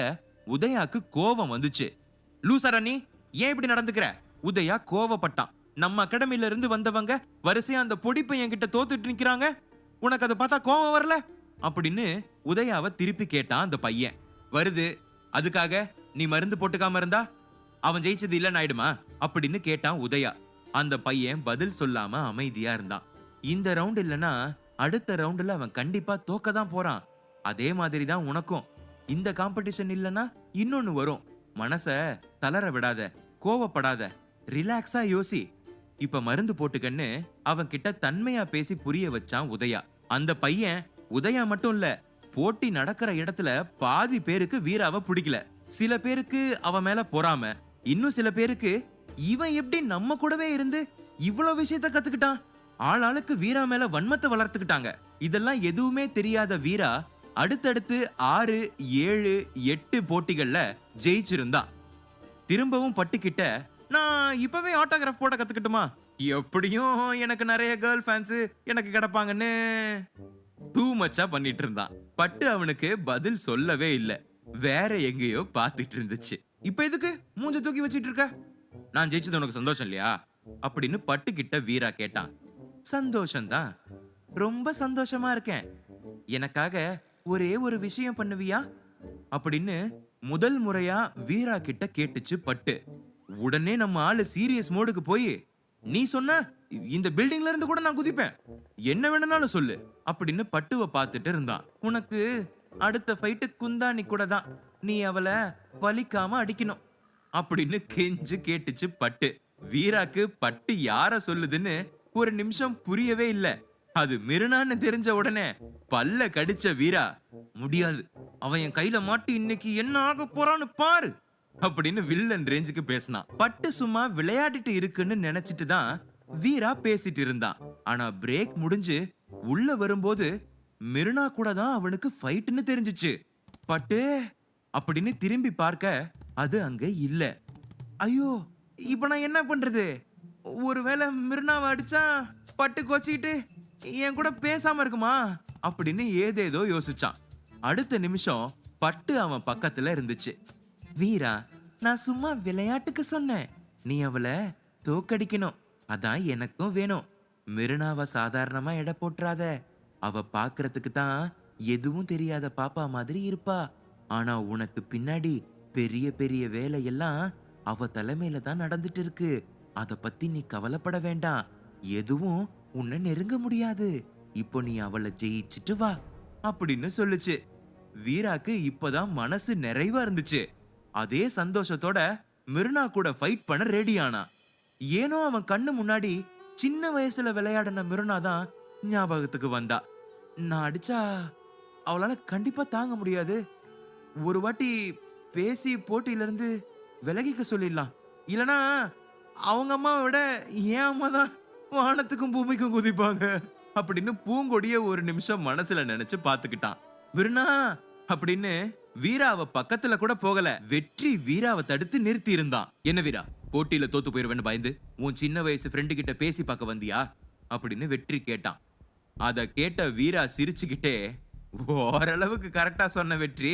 உதயாக்கு கோபம் வந்துச்சு. லூசாரா நீ, ஏன் இப்படி நடந்துக்கிற? உதயா கோவப்பட்டான். நம்ம அகாடமில இருந்து வந்தவங்க வரிசையா அந்த பொடி பையன் கிட்ட தோத்துட்டு நிக்கிறாங்க, உனக்கு அதை பார்த்தா கோவம் வரல அப்படின்னு உதயாவை திருப்பி கேட்டான் அந்த பையன். வருது, அதுக்காக நீ மருந்து போட்டுக்காம இருந்தா அவன் ஜெயிச்சது இல்லன்னு ஆயிடுமா அப்படின்னு கேட்டான் உதயா. அந்த பையன் பதில் சொல்லாம அமைதியா இருந்தான். இந்த ரவுண்ட் இல்லனா அடுத்த ரவுண்டுல அவன் கண்டிப்பா தோக்க தான் போறான். அதே மாதிரி தான் உனக்கும். இந்த காம்படிஷன் இல்லனா இன்னொன்னு வரும். மனச தளர விடாத, கோவப்படாத, ரிலாக்ஸா யோசி. இப்ப மருந்து போட்டுக்கன்னு அவன் கிட்ட தன்மையா பேசி புரிய வச்சான் உதயா. அந்த பையன் உதயா மட்டும் இல்ல, போட்டி நடக்கிற இடத்துல பாதி பேருக்கு வீராவை பிடிக்கல. சில பேருக்கு அவன் மேல பொறாம, இன்னும் சில பேருக்கு இவன் எப்படி நம்ம கூடவே இருந்து இவ்வளவு விஷயத்த கத்துக்கிட்டான், ஆளாளுக்கு வீரா மேல வன்மத்தை வளர்த்துக்கிட்டாங்க. இதெல்லாம் எதுவுமே தெரியாத வீரா அடுத்தடுத்து 6, 7, 8 போட்டிகள்ல ஜெயிச்சிருந்தான். திரும்பவும் பட்டுக்கிட்ட நான் இப்பவே ஆட்டோகிராஃப் போட கத்துக்கிட்டுமா, எப்படியும் எனக்கு நிறைய கேர்ள் ஃபேன்ஸ் எனக்கு கிடைப்பாங்கன்னு டூ மச்சா பண்ணிட்டு இருந்தான். பட்டு அவனுக்கு பதில் சொல்லவே இல்ல, வேற எங்கேயோ பாத்துட்டு இருந்துச்சு. இப்ப எதுக்கு மூஞ்ச தூக்கி வச்சிட்டு இருக்க? நான் ஜெயிச்சது உனக்கு சந்தோஷம் இல்லையா அப்படின்னு பட்டு கிட்ட வீரா கேட்டான். சந்தோஷம்தான், ரொம்ப சந்தோஷமா இருக்கேன். எனக்காக ஒரே ஒரு விஷயம் பண்ணுவியா அப்படின்னு முதல் முறையா வீரா கிட்ட கேட்டுச்சு பட்டு. உடனே நம்ம ஆளு சீரியஸ் மோடுக்கு போய், நீ சொன்ன இந்த பில்டிங்ல இருந்து கூட நான் குதிப்பேன், என்ன வேணும்னாலும் சொல்லு அப்படின்னு பட்டுவை பார்த்துட்டு இருந்தான். உனக்கு அடுத்த ஃபைட்டு குந்தாணி கூட தான், நீ அவளை வலிக்காம அடிக்கணும் அப்படின்னு கெஞ்சு கேட்டுச்சு பட்டு. வீராக்கு பட்டு யார சொல்லுதுன்னு ஒரு நிமிஷம் புரியவே இல்ல. அது மிருனான்னு தெரிஞ்ச உடனே பல்ல கடிச்ச வீரா, முடியாது, அவன் என் கையில மாட்டி இன்னைக்கு என்ன ஆக போறான்னு பாரு அப்படின்னு வில்லன் ரேஞ்சுக்கு பேசினான். பட்டு சும்மா விளையாடிட்டு இருக்குன்னு நினைச்சிட்டு தான் வீரா பேசிட்டு இருந்தான். ஆனா பிரேக் முடிஞ்சு உள்ள வரும்போது மிருனா கூட தான் அவனுக்கு ஃபைட்னு தெரிஞ்சிச்சு. பட்டு அப்படின்னு திரும்பி பார்க்க அது அங்க இல்ல. ஐயோ, இப்ப நான் என்ன பண்றது? ஒருவேளை மிருனாவை அடிச்சா பட்டு கோச்சிக்கிட்டு என் கூட பேசாம இருக்குமா அப்படின்னு ஏதேதோ யோசிச்சான். அடுத்த நிமிஷம் பட்டு அவன் பக்கத்துல இருந்துச்சு. வீரா, நான் சும்மா விளையாட்டுக்கு சொன்னேன், நீ அவளை தோக்கடிக்கணும், அதான் எனக்கும் வேணும். மிருனாவை சாதாரணமா எடை போட்டுறாத. அவ பாக்குறதுக்கு தான் எதுவும் தெரியாத பாப்பா மாதிரி இருப்பா. ஆனா உனக்கு பின்னாடி பெரிய பெரிய வேலையெல்லாம் அவ தலைமையில தான் நடந்துட்டு இருக்கு. அத பத்தி நீ கவலைப்பட வேண்டாம். எதுவும் உன்னை நெருங்க முடியாது. இப்போ நீ அவளை ஜெயிச்சிட்டு வா அப்படின்னு சொல்லுச்சு. வீராக்கு இப்பதான் மனசு நிறைவா இருந்துச்சு. அதே சந்தோஷத்தோட மிருனா கூட ஃபைட் பண்ண ரெடி ஆனா. ஏனோ அவன் கண்ணு முன்னாடி சின்ன வயசுல விளையாடின மிருனா தான் ஞாபகத்துக்கு வந்தா. நான் அடிச்சா அவளால கண்டிப்பா தாங்க முடியாது. ஒரு வாட்டி பேசி போட்டியில இருந்து விலகிக்க சொல்லிடலாம். இல்லனா அவங்க அம்மாவை விட என் அம்மா தான் வானத்துக்கும் பூமிக்கும் குதிப்பாங்க அப்படின்னு பூங்கொடிய ஒரு நிமிஷம் மனசுல நினைச்சு பாத்துக்கிட்டான். மிருனா அப்படின்னு வீராவை பக்கத்துல கூட போகல. வெற்றி வீராவை தடுத்து நிறுத்தி இருந்தான். என்ன வீரா, போட்டியில தோத்து போயிருவேன்னு பயந்து உன் சின்ன வயசு ஃப்ரெண்டு கிட்ட பேசி பார்க்க வந்தியா அப்படின்னு வெற்றி கேட்டான். அத கேட்ட வீரா சிரிச்சுக்கிட்டே, ஓரளவுக்கு கரெக்டா சொன்ன வெற்றி,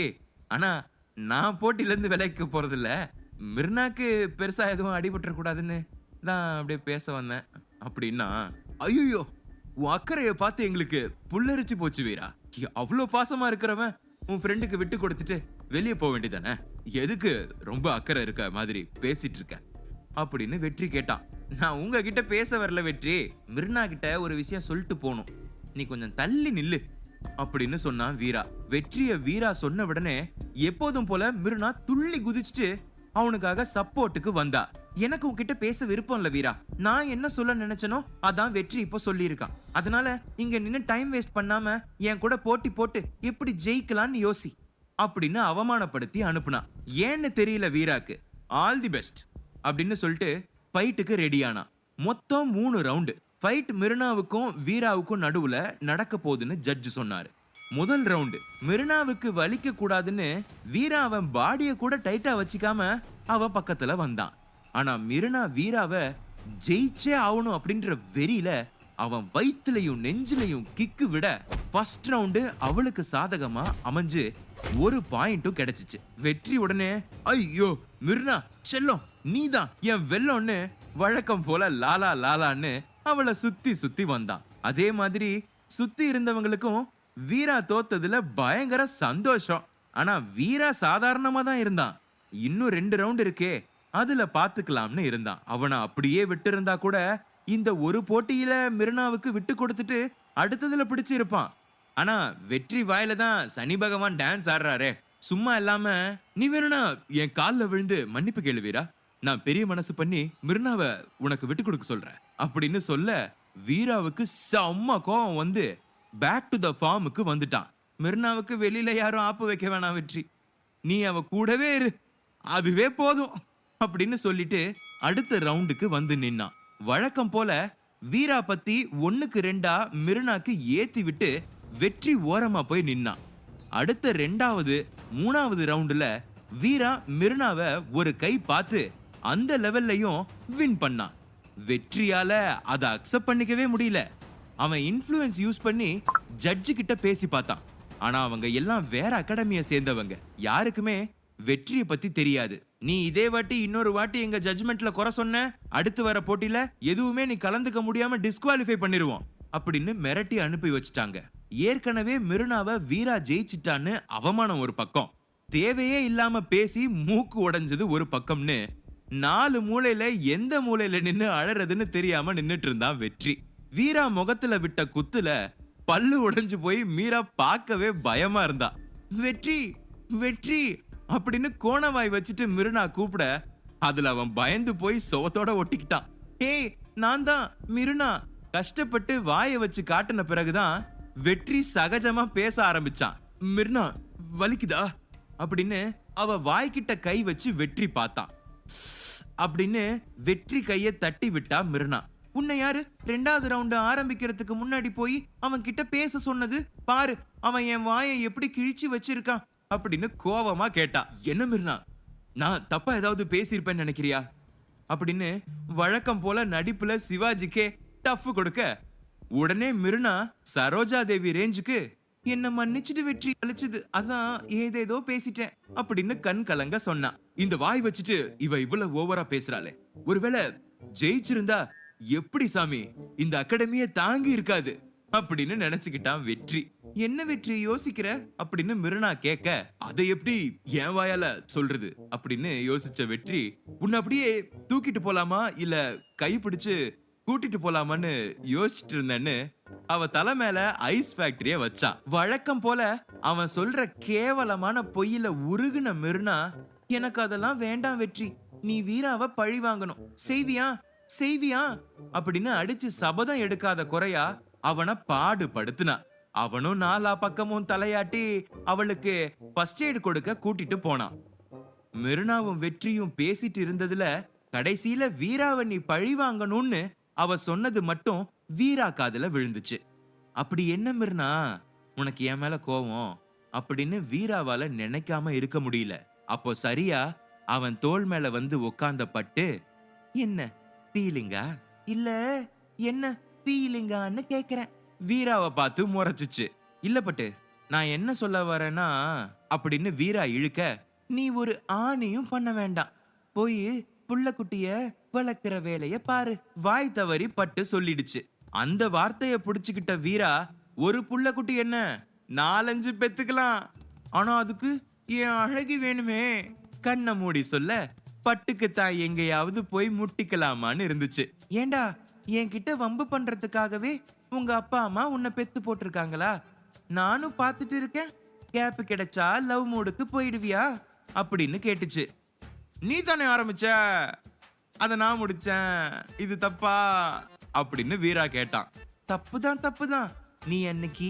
ஆனா நான் போட்டியில இருந்து விலைக்கு போறது இல்ல, மிர்னாக்கு பெருசா எதுவும் அடிபட்டுற கூடாதுன்னு தான் அப்படியே பேச வந்தேன் அப்படின்னா. ஐயோ, உன் அக்கறைய பார்த்து எங்களுக்கு புல்லரிச்சு போச்சு வீரா. அவ்வளவு பாசமா இருக்கிறவன் உன் ஃப்ரெண்டுக்கு விட்டு கொடுத்துட்டு வெளியே போக வேண்டியதானே? எதுக்கு ரொம்ப அக்கறை இருக்க மாதிரி பேசிட்டு இருக்க அப்படின்னு வெற்றி கேட்டான். நான் உங்ககிட்ட பேச வரல வெற்றி, மிர்னா கிட்ட ஒரு விஷயம் சொல்லிட்டு போகணும், நீ கொஞ்சம் தள்ளி நில்லு அப்படின்னு சொன்னான் வீரா. வெற்றிய வீரா சொன்ன உடனே எப்போதும் போல மிர்னா துள்ளி குதிச்சுட்டு அவனுக்காக சப்போர்ட்டுக்கு வந்தா. எனக்கு உன்கிட்ட பேச விருப்பம் இல்ல வீரா, நான் என்ன சொல்ல நினைச்சனோ அதான் வெற்றி இப்போ சொல்லி இருக்கான். அதனால இங்க நின்னு டைம் வேஸ்ட் பண்ணாம என் கூட போட்டி போட்டு எப்படி ஜெயிக்கலாம்னு யோசி அப்படின்னு அவமானப்படுத்தி அனுப்புனான். ஏன்னு தெரியல வீராக்கு. ஆல் தி பெஸ்ட் அப்படின்னு சொல்லிட்டு ஃபைட்டுக்கு ரெடி ஆனா. மொத்தம் 3 ரவுண்டு ஃபைட் மிருனாவுக்கும் வீராவுக்கும் நடுவுல நடக்க போகுதுன்னு ஜட்ஜ் சொன்னாரு. முதல் ரவுண்டு மிருனாவுக்கு வலிக்க கூடாதுன்னு வீரா அவன் பாடிய கூட டைட்டா வச்சுக்காம அவ பக்கத்துல வந்தான். ஆனா மிருனா வீராவை ஜெயிச்சே ஆகணும் அப்படின்ற வெறியில அவன் வயிற்றுலையும் நெஞ்சிலையும் கிக்கு விட ஃபர்ஸ்ட் ரவுண்டு அவளுக்கு சாதகமா அமைஞ்சு 1 பாயிண்ட்டும் கிடைச்சிச்சு. வெற்றி உடனே, ஐயோ மிருனா செல்லம் நீதான் என் வெல்லம்னு வழக்கம் போல லாலா லாலான்னு அவளை சுத்தி சுத்தி வந்தான். அதே மாதிரி சுத்தி இருந்தவங்களுக்கும் வீரா தோத்ததுல பயங்கர சந்தோஷம். ஆனா வீரா சாதாரணமா தான் இருந்தான். இன்னும் 2 ரவுண்ட் இருக்கே, அதுல பாத்துக்கலாம்னு இருந்தான். அவனை அப்படியே விட்டு இருந்தா கூட இந்த ஒரு போட்டியில மிர்னாவுக்கு விட்டு கொடுத்துட்டு அடுத்ததுல பிடிச்சு இருப்பான். ஆனா வெற்றி வாயில தான் சனி பகவான் டான்ஸ் ஆடுறாரே. சும்மா இல்லாம நீ வேணும்னா என் கால்ல விழுந்து மன்னிப்பு கேளு வீரா, நான் பெரிய மனசு பண்ணி மிர்னாவை உனக்கு விட்டு கொடுக்க சொல்றேன் அப்படின்னு சொல்ல வீராவுக்கு செம்ம கோவம் வந்து பேக் டு த ஃபார்முக்கு வந்துட்டான். மிர்னாவுக்கு வெளியில யாரும் ஆப்பு வைக்க வேணாம் வெற்றி, நீ அவ கூடவே இரு, அதுவே போதும் அப்படின்னு சொல்லிட்டு அடுத்த ரவுண்டுக்கு வந்து நின்னான். வழக்கம் போல வீரா பத்தி 1க்கு 2 மிர்னாக்கு ஏத்தி விட்டு வெற்றி ஓரமா போய் நின்னான். அடுத்த 2வது 3வது ரவுண்டுல வீரா மிர்னாவை ஒரு கை பார்த்து அந்த லெவல்லையும் வின் பண்ணான். வெற்றியால அதை அக்செப்ட் பண்ணிக்கவே முடியல. அவன் இன்ஃப்ளூயன்ஸ் யூஸ் பண்ணி ஜட்ஜு கிட்ட பேசி பார்த்தான். ஆனா அவங்க எல்லாம் வேற அகாடமியை சேர்ந்தவங்க, யாருக்குமே வெற்றியை பத்தி தெரியாது. நீ இதே வாட்டி இன்னொரு வாட்டி எங்க ஜட்ஜ்மெண்ட்ல குறை சொன்ன, அடுத்து வர போட்டியில எதுவுமே நீ கலந்துக்க முடியாம டிஸ்குவாலிஃபை பண்ணிருவோம் அப்படின்னு மிரட்டி அனுப்பி வச்சுட்டாங்க. ஏற்கனவே மிர்னாவை வீரா ஜெயிச்சிட்டான்னு அவமானம் ஒரு பக்கம், தேவையே இல்லாம பேசி மூக்கு உடைஞ்சது ஒரு பக்கம்னு 4 மூலையில எந்த மூலையில நின்னு அழறதுன்னு தெரியாம நின்னுட்டு இருந்தான் வெற்றி. வீரா முகத்துல விட்ட குத்துல பல்லு உடைஞ்சு போய் மீரா பார்க்கவே பயமா இருந்தா. வெற்றி வெற்றி அப்படின்னு கோணவாய் வச்சுட்டு மிர்னா கூப்பிட அதுல அவன் பயந்து போய் சோத்தோட ஒட்டிக்கிட்டான். ஏய் நான் தான் மிர்னா, கஷ்டப்பட்டு வாயை வச்சு காட்டின பிறகுதான் வெற்றி சகஜமா பேச ஆரம்பிச்சான். மிர்னா வலிக்குதா அப்படின்னு அவ வாய்கிட்ட கை வச்சு வெற்றி பார்த்தான். அப்படின்னு வெற்றி கைய தட்டி விட்டா மிர்னா. உன்னை யாரு 2வது ரவுண்ட் ஆரம்பிக்கிறதுக்கு முன்னாடி போய் அவன் கிட்ட பேச சொன்னது? பாரு அவன் என் வாயை எப்படி கிழிச்சு வச்சிருக்கான் அப்படின்னு கோவமா கேட்டா. என்ன மிர்னா, நான் தப்பா ஏதாவது பேசியிருப்பேன்னு நினைக்கிறியா அப்படின்னு வழக்கம் போல நடிப்புல சிவாஜிக்கே டஃப் கொடுக்க உடனே மிர்னா சரோஜா தேவி ரேஞ்சுக்கு என்ன மன்னிச்சுட்டு வெற்றி அழிச்சது, அதான் ஏதேதோ பேசிட்டேன் அப்படின்னு கண் கலங்க சொன்னான். இந்த வாய் வச்சுட்டு இவ இவ்வளவு ஓவரா பேசுறாளே, ஒருவேளை ஜெயிச்சிருந்தா எப்படி சாமி இந்த அகாடமியை தாங்கி இருக்காது அப்படின்னு நினைச்சுக்கிட்டான் வெற்றி. என்ன வெற்றி யோசிக்கிற அப்படின்னு மிர்னா கேட்க, அதை எப்படி என் வாயால சொல்றது அப்படின்னு யோசிச்ச வெற்றி, உன்னை அப்படியே தூக்கிட்டு போலாமா இல்ல கை பிடிச்சு கூட்டிட்டு போலாமான்னு யோசிச்சுட்டு இருந்தேன்னு அவ தலை மேல ஐஸ் ஃபேக்டரிய வச்சான். வழக்கம் போல அவன் சொல்ற கேவலமான பொய்யில உருகுன மிர்னா, எனக்கு அதெல்லாம் வேண்டாம் வெற்றி, நீ வீராவை பழி வாங்கணும், செய்வியா செய்வியா அப்படின்னு அடிச்சு சபதம் எடுக்காத குறையா அவனை பாடுபடுத்தினா. அவனும் 4 பக்கமும் தலையாட்டி அவளுக்கு ஃபர்ஸ்ட் எய்ட் கொடுக்க கூட்டிட்டு போனான். மிர்னாவும் வெற்றியும் பேசிட்டு இருந்ததுல கடைசியில வீராவை நீ பழி வாங்கணும்னு அவ சொன்னது மட்டும் வீரா காதுல விழுந்துச்சு. அப்படி என்ன மிர்னா உனக்கு என் மேல கோவம் அப்படின்னு வீராவால நினைக்காம இருக்க முடியல. அப்போ சரியா அவன் தோள் மேல வந்து உட்கார்ந்த பட்டு, என்ன ஃபீலிங்கா இல்ல என்ன ஃபீலிங்கான்னு கேக்குறேன். வீராவை பார்த்து முறைச்சிச்சு. இல்ல பட்டு, நான் என்ன சொல்ல வரேன்னா அப்படின்னு வீரா இழுக்க, நீ ஒரு ஆணியும் பண்ண வேண்டாம், போய் புள்ளக்குட்டிய வளர்க்கிற வேலைய பாரு, வாய் தவறி பட்டு சொல்லிடுச்சு. அந்த வார்த்தைய புடிச்சுக்கிட்ட வீரா, ஒரு புள்ளக்குட்டி என்ன 4-5 பெத்துக்கலாம், ஆனா அதுக்கு என் அழகி வேணுமே கண்ணை மூடி சொல்ல பட்டுக்கு தான் எங்கேயாவது போய் முட்டிக்கலாமான்னு இருந்துச்சு. ஏண்டா என்கிட்ட வம்பு பண்றதுக்காகவே உங்க அப்பா அம்மா உன்னை பெத்து போட்டிருக்காங்களா? நானும் பார்த்துட்டு இருக்கேன், கேப் கிடைச்சா லவ் மூடுக்கு போயிடுவியா அப்படின்னு கேட்டுச்சு. நீ தானே ஆரம்பிச்ச, அத நான் முடிச்சேன், இது தப்பா அப்படின்னு வீரா கேட்டான். தப்புதான் தப்புதான், நீ அன்னைக்கு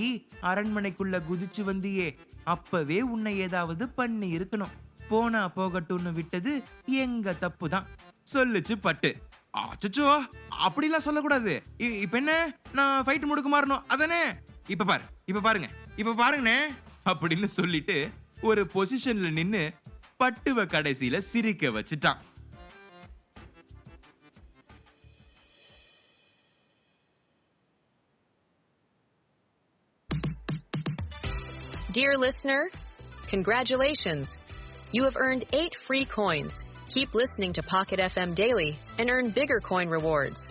அரண்மனைக்குள்ள குதிச்சு வந்தியே, அப்பவே உன்னை ஏதாவது பண்ணி இருக்கணும், போனா போகட்டும்னு விட்டது எங்க தப்புதான் சொல்லுச்சு பட்டு. அச்சோ அப்படிலாம் சொல்லக்கூடாது, இப்ப என்ன நான் ஃபைட் முடுக்கு மாறணும் அதானே, இப்ப பாரு இப்ப பாருங்க இப்ப பாருங்கண்ணே அப்படின்னு சொல்லிட்டு ஒரு பொசிஷன்ல நின்னு பட்டுவ கடைசியில சிரிக்க வச்சுட்டான். Dear listener, congratulations! You have earned 8 free coins. Keep listening to Pocket FM daily and earn bigger coin rewards.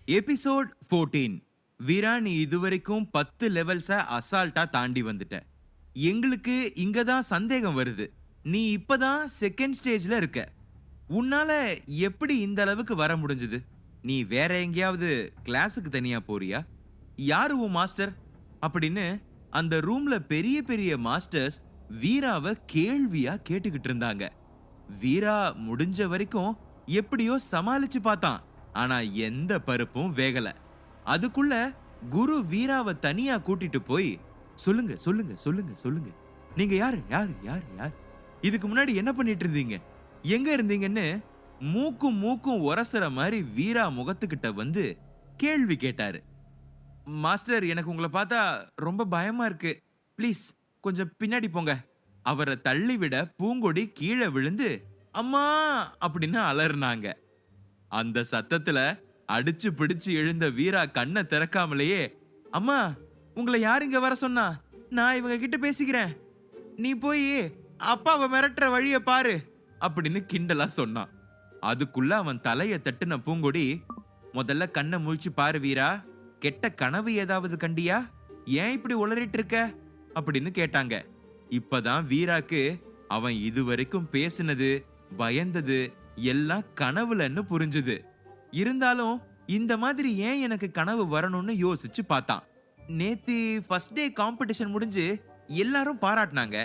Episode 14. வீரா, நீ இதுவரைக்கும் 10 லெவல்ஸ அசால்ட்டா தாண்டி வந்துட்ட. எங்களுக்கு இங்க தான் சந்தேகம் வருது. நீ இப்பதான் செகண்ட் ஸ்டேஜ்ல இருக்க. உன்னால எப்படி இந்த அளவுக்கு வர முடிஞ்சது? நீ வேற எங்கேயாவது கிளாஸுக்கு தனியா போறியா? யாரு உன் மாஸ்டர்? அப்படின்னு அந்த ரூம்ல பெரிய பெரிய மாஸ்டர்ஸ் வீராவை கேள்வியா கேட்டுக்கிட்டு இருந்தாங்க. வீரா முடிஞ்ச வரைக்கும் எப்படியோ சமாளிச்சு பார்த்தான். ஆனா எந்த பருப்பும் வேகல. அதுக்குள்ள குரு வீராவை தனியா கூட்டிட்டு போய், சொல்லுங்க சொல்லுங்க சொல்லுங்க சொல்லுங்க, நீங்க யாரு யாரு யாரு யார்? இதுக்கு முன்னாடி என்ன பண்ணிட்டு இருந்தீங்க, எங்க இருந்தீங்கன்னு மூக்கும் மூக்கும் உரசுற மாதிரி வீரா முகத்துக்கிட்ட வந்து கேள்வி கேட்டாரு. மாஸ்டர், எனக்கு உங்களை பார்த்தா ரொம்ப பயமா இருக்கு. ப்ளீஸ் கொஞ்சம் பின்னாடி போங்க. அவரை தள்ளிவிட பூங்கொடி கீழே விழுந்து அம்மா அப்படின்னு அலறினாங்க. அந்த சத்தத்துல அடிச்சு பிடிச்சு எழுந்த வீரா கண்ணை திறக்காமலேயே, அம்மா உங்களை யார் இங்க வர சொன்னா? நான் இவங்க கிட்ட பேசிக்கிறேன். நீ போய் அப்பாவை மிரட்டுற வழிய பாரு அப்படின்னு கிண்டலா சொன்னான். அதுக்குள்ள அவன் தலைய தட்டுன பூங்கொடி, முதல்ல கண்ணை முழிச்சு பாரு வீரா, கெட்ட கனவு ஏதாவது கண்டியா? ஏன் இப்படி உளறிட்டு இருக்க அப்படின்னு கேட்டாங்க. இப்பதான் வீராக்கு அவன் இதுவரைக்கும் பேசினது, பயந்தது எல்லாம் கனவுலன்னு புரிஞ்சுது. இருந்தாலும் இந்த மாதிரி ஏன் எனக்கு கனவு வரணும்னு யோசிச்சு பார்த்தான். நேத்து ஃபர்ஸ்ட் டே காம்படிஷன் முடிஞ்சு எல்லாரும் பாராட்டினாங்க.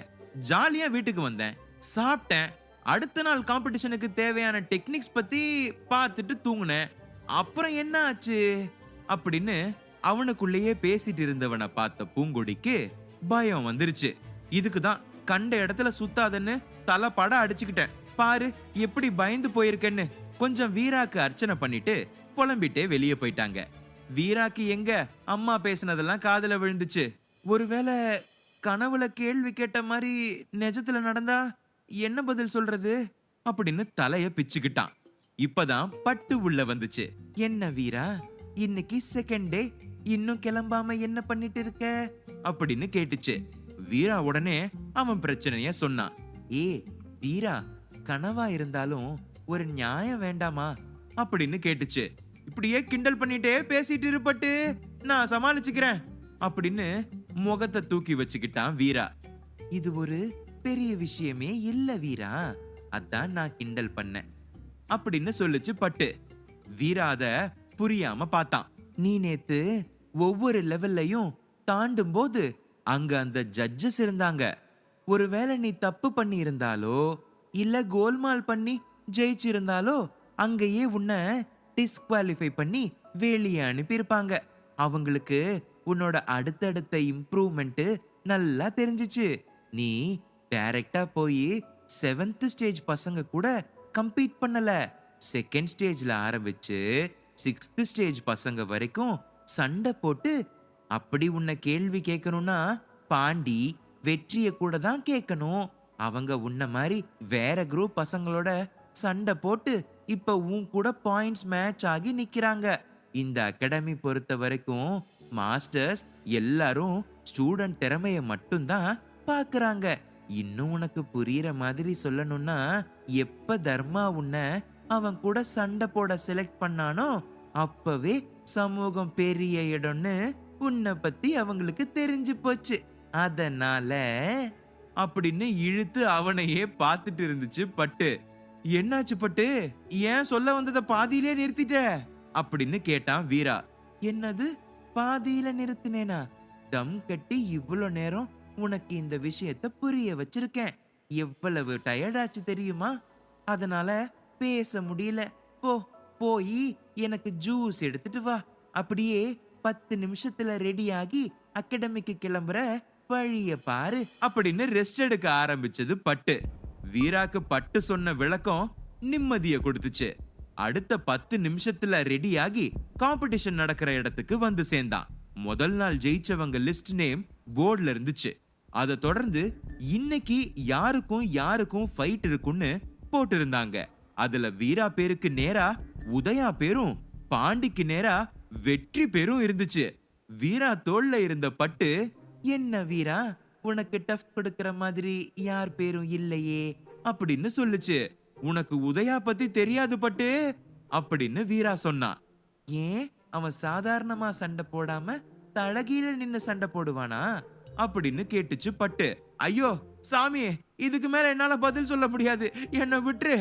ஜாலியா வீட்டுக்கு வந்தேன், சாப்பிட்டேன். அடுத்த நாள் காம்படிஷனுக்கு தேவையான டெக்னிக்ஸ் பத்தி பார்த்துட்டு தூங்குனேன். அப்புறம் என்ன ஆச்சு அப்படின்னு அவனுக்குள்ளேயே பேசிட்டு இருந்தவனை பார்த்த பூங்கொடிக்கு பயம் வந்துருச்சு. இதுக்குதான் கண்ட இடத்துல சுத்தாதன்னு தலை பட அடிச்சுக்கிட்டேன். பாரு எப்படி பயந்து போயிருக்கேன்னு கொஞ்சம் வீராக்கு அர்ச்சனை பண்ணிட்டு புலம்பிட்டே வெளியே போயிட்டாங்க. வீராக்கு எங்க அம்மா பேசினதெல்லாம் காதுல விழுந்துச்சு. ஒருவேளை கனவுல கேள்வி கேட்ட மாதிரி நிஜத்துல நடந்தா என்ன பதில் சொல்றது அப்படின்னு தலைய பிச்சுக்கிட்டான். இப்பதான் பட்டு உள்ள வந்துச்சு. என்ன வீரா, இன்னைக்கு செகண்ட் டே, இன்னும் கிளம்பாம என்ன பண்ணிட்டு இருக்க அப்படின்னு கேட்டுச்சு. வீரா உடனே அவன் பிரச்சனைய சொன்னான். ஏ வீரா, கனவா இருந்தாலும் ஒரு நியாயம் வேண்டாமா அப்படின்னு கேட்டுச்சு. இப்படியே கிண்டல் பண்ணிட்டே பேசிட்டு இருப்பட்டு, நான் சமாளிச்சுக்கிறேன் அப்படின்னு முகத்தை தூக்கி வச்சுக்கிட்டான் வீரா. இது ஒரு பெரிய விஷயமே இல்ல வீரா, அதான் நான் கிண்டல் பண்ணேன் அப்படின்னு சொல்லுச்சு பட்டு. வீரா அத புரியாம பார்த்தான். நீ நேத்து ஒவ்வொரு லெவல்லையும் தாண்டும் போது அங்க அந்த ஜட்ஜஸ் இருந்தாங்க. ஒருவேளை நீ தப்பு பண்ணி இருந்தாலோ இல்ல கோல்மால் பண்ணி ஜெயிச்சிருந்தாலோ அங்கேயே உன்னை டிஸ்குவாலிஃபை பண்ணி வெளியே அனுப்பியிருப்பாங்க. அவங்களுக்கு உன்னோட அடுத்தடுத்த இம்ப்ரூவ்மெண்ட் நல்லா தெரிஞ்சிச்சு. நீ டைரக்டா போய் 7th ஸ்டேஜ் பசங்க கூட கம்பீட் பண்ணல. செகண்ட் ஸ்டேஜ்ல ஆரம்பிச்சு 6th ஸ்டேஜ் பசங்க வரைக்கும் சண்டை போட்டு, அப்படி உன்னை கேள்வி கேட்கணும்னா பாண்டி வெற்றிய கூட தான் கேட்கணும். அவங்க உன்ன மாதிரி வேற குரூப் பசங்களோட சண்டை போட்டு இப்ப உன் கூட பாயிண்ட்ஸ் மேட்ச் ஆகி நிக்கிறாங்க. இந்த அகாடமி பொறுத்த வரைக்கும் மாஸ்டர்ஸ் எல்லாரும் ஸ்டூடெண்ட் திறமைய மட்டும்தான் பாக்குறாங்க. இன்னும் உனக்கு புரியுற மாதிரி சொல்லணும்னா, எப்ப தர்மா உன்னை அவன் கூட சண்டை போட செலக்ட் பண்ணானோ அப்பவே சமூகம் பெரிய இடம்னு உன்னை பத்தி அவங்களுக்கு தெரிஞ்சு போச்சு. அதனால அப்படின்னு இழுத்து அவனையே பார்த்துட்டு இருந்துச்சு பட்டு. என்னாச்சு பட்டு, ஏன் சொல்ல வந்தத பாதியிலே நிறுத்திட்ட அப்படின்னு கேட்டான் வீரா. என்னது பாதியில நிறுத்தினேனா? தம் கட்டி இவ்வளோ நேரம் உனக்கு இந்த விஷயத்த புரிய வச்சிருக்கேன். எவ்வளவு டயர்டாச்சு தெரியுமா? அதனால பேச முடியல. போய் எனக்கு ஜூஸ் எடுத்துட்டு வா. அப்படியே 10 நிமிஷத்துல ரெடி ஆகி அகாடமிக்கு கிளம்புற வழிய பாரு அப்படின்னு ரெஸ்ட் எடுக்க ஆரம்பிச்சது பட்டு. வீராக்கு பட்டு சொன்ன விளக்கம் நிம்மதிய கொடுத்துச்சு. அடுத்த 10 நிமிஷத்துல ரெடியாகி காம்படிஷன் நடக்கிற இடத்துக்கு வந்து சேர்ந்தான். முதல் நாள் ஜெயிச்சவங்க லிஸ்ட் நேம் போர்டுல இருந்துச்சு. அதை தொடர்ந்து இன்னைக்கு யாருக்கும் யாருக்கும் ஃபைட் இருக்குன்னு போட்டு இருந்தாங்க. அதுல வீரா பேருக்கு நேரா உதயா பேரும் பாண்டிக்கு நேரா வெற்றி பேரும் இருந்துச்சு. வீரா தோல்ல இருந்த பட்டு, என்ன வீரா, உனக்கு டஃப் கொடுக்கிற மாதிரி யார் பேரும் இல்லையே அப்படின்னு சொல்லுச்சு. உனக்கு உதயா பத்தி தெரியாது பட்டு அப்படின்னு வீரா சொன்னான். ஏன் அவன் சாதாரணமா சண்டை போடாம தலகீழ நின்னு சண்டை போடுவானா அப்படின்னு கேட்டுச்சு பட்டு. ஐயோ சாமி, இதுக்கு மேல என்னால பதில் சொல்ல முடியாது, என்ன விட்டுரு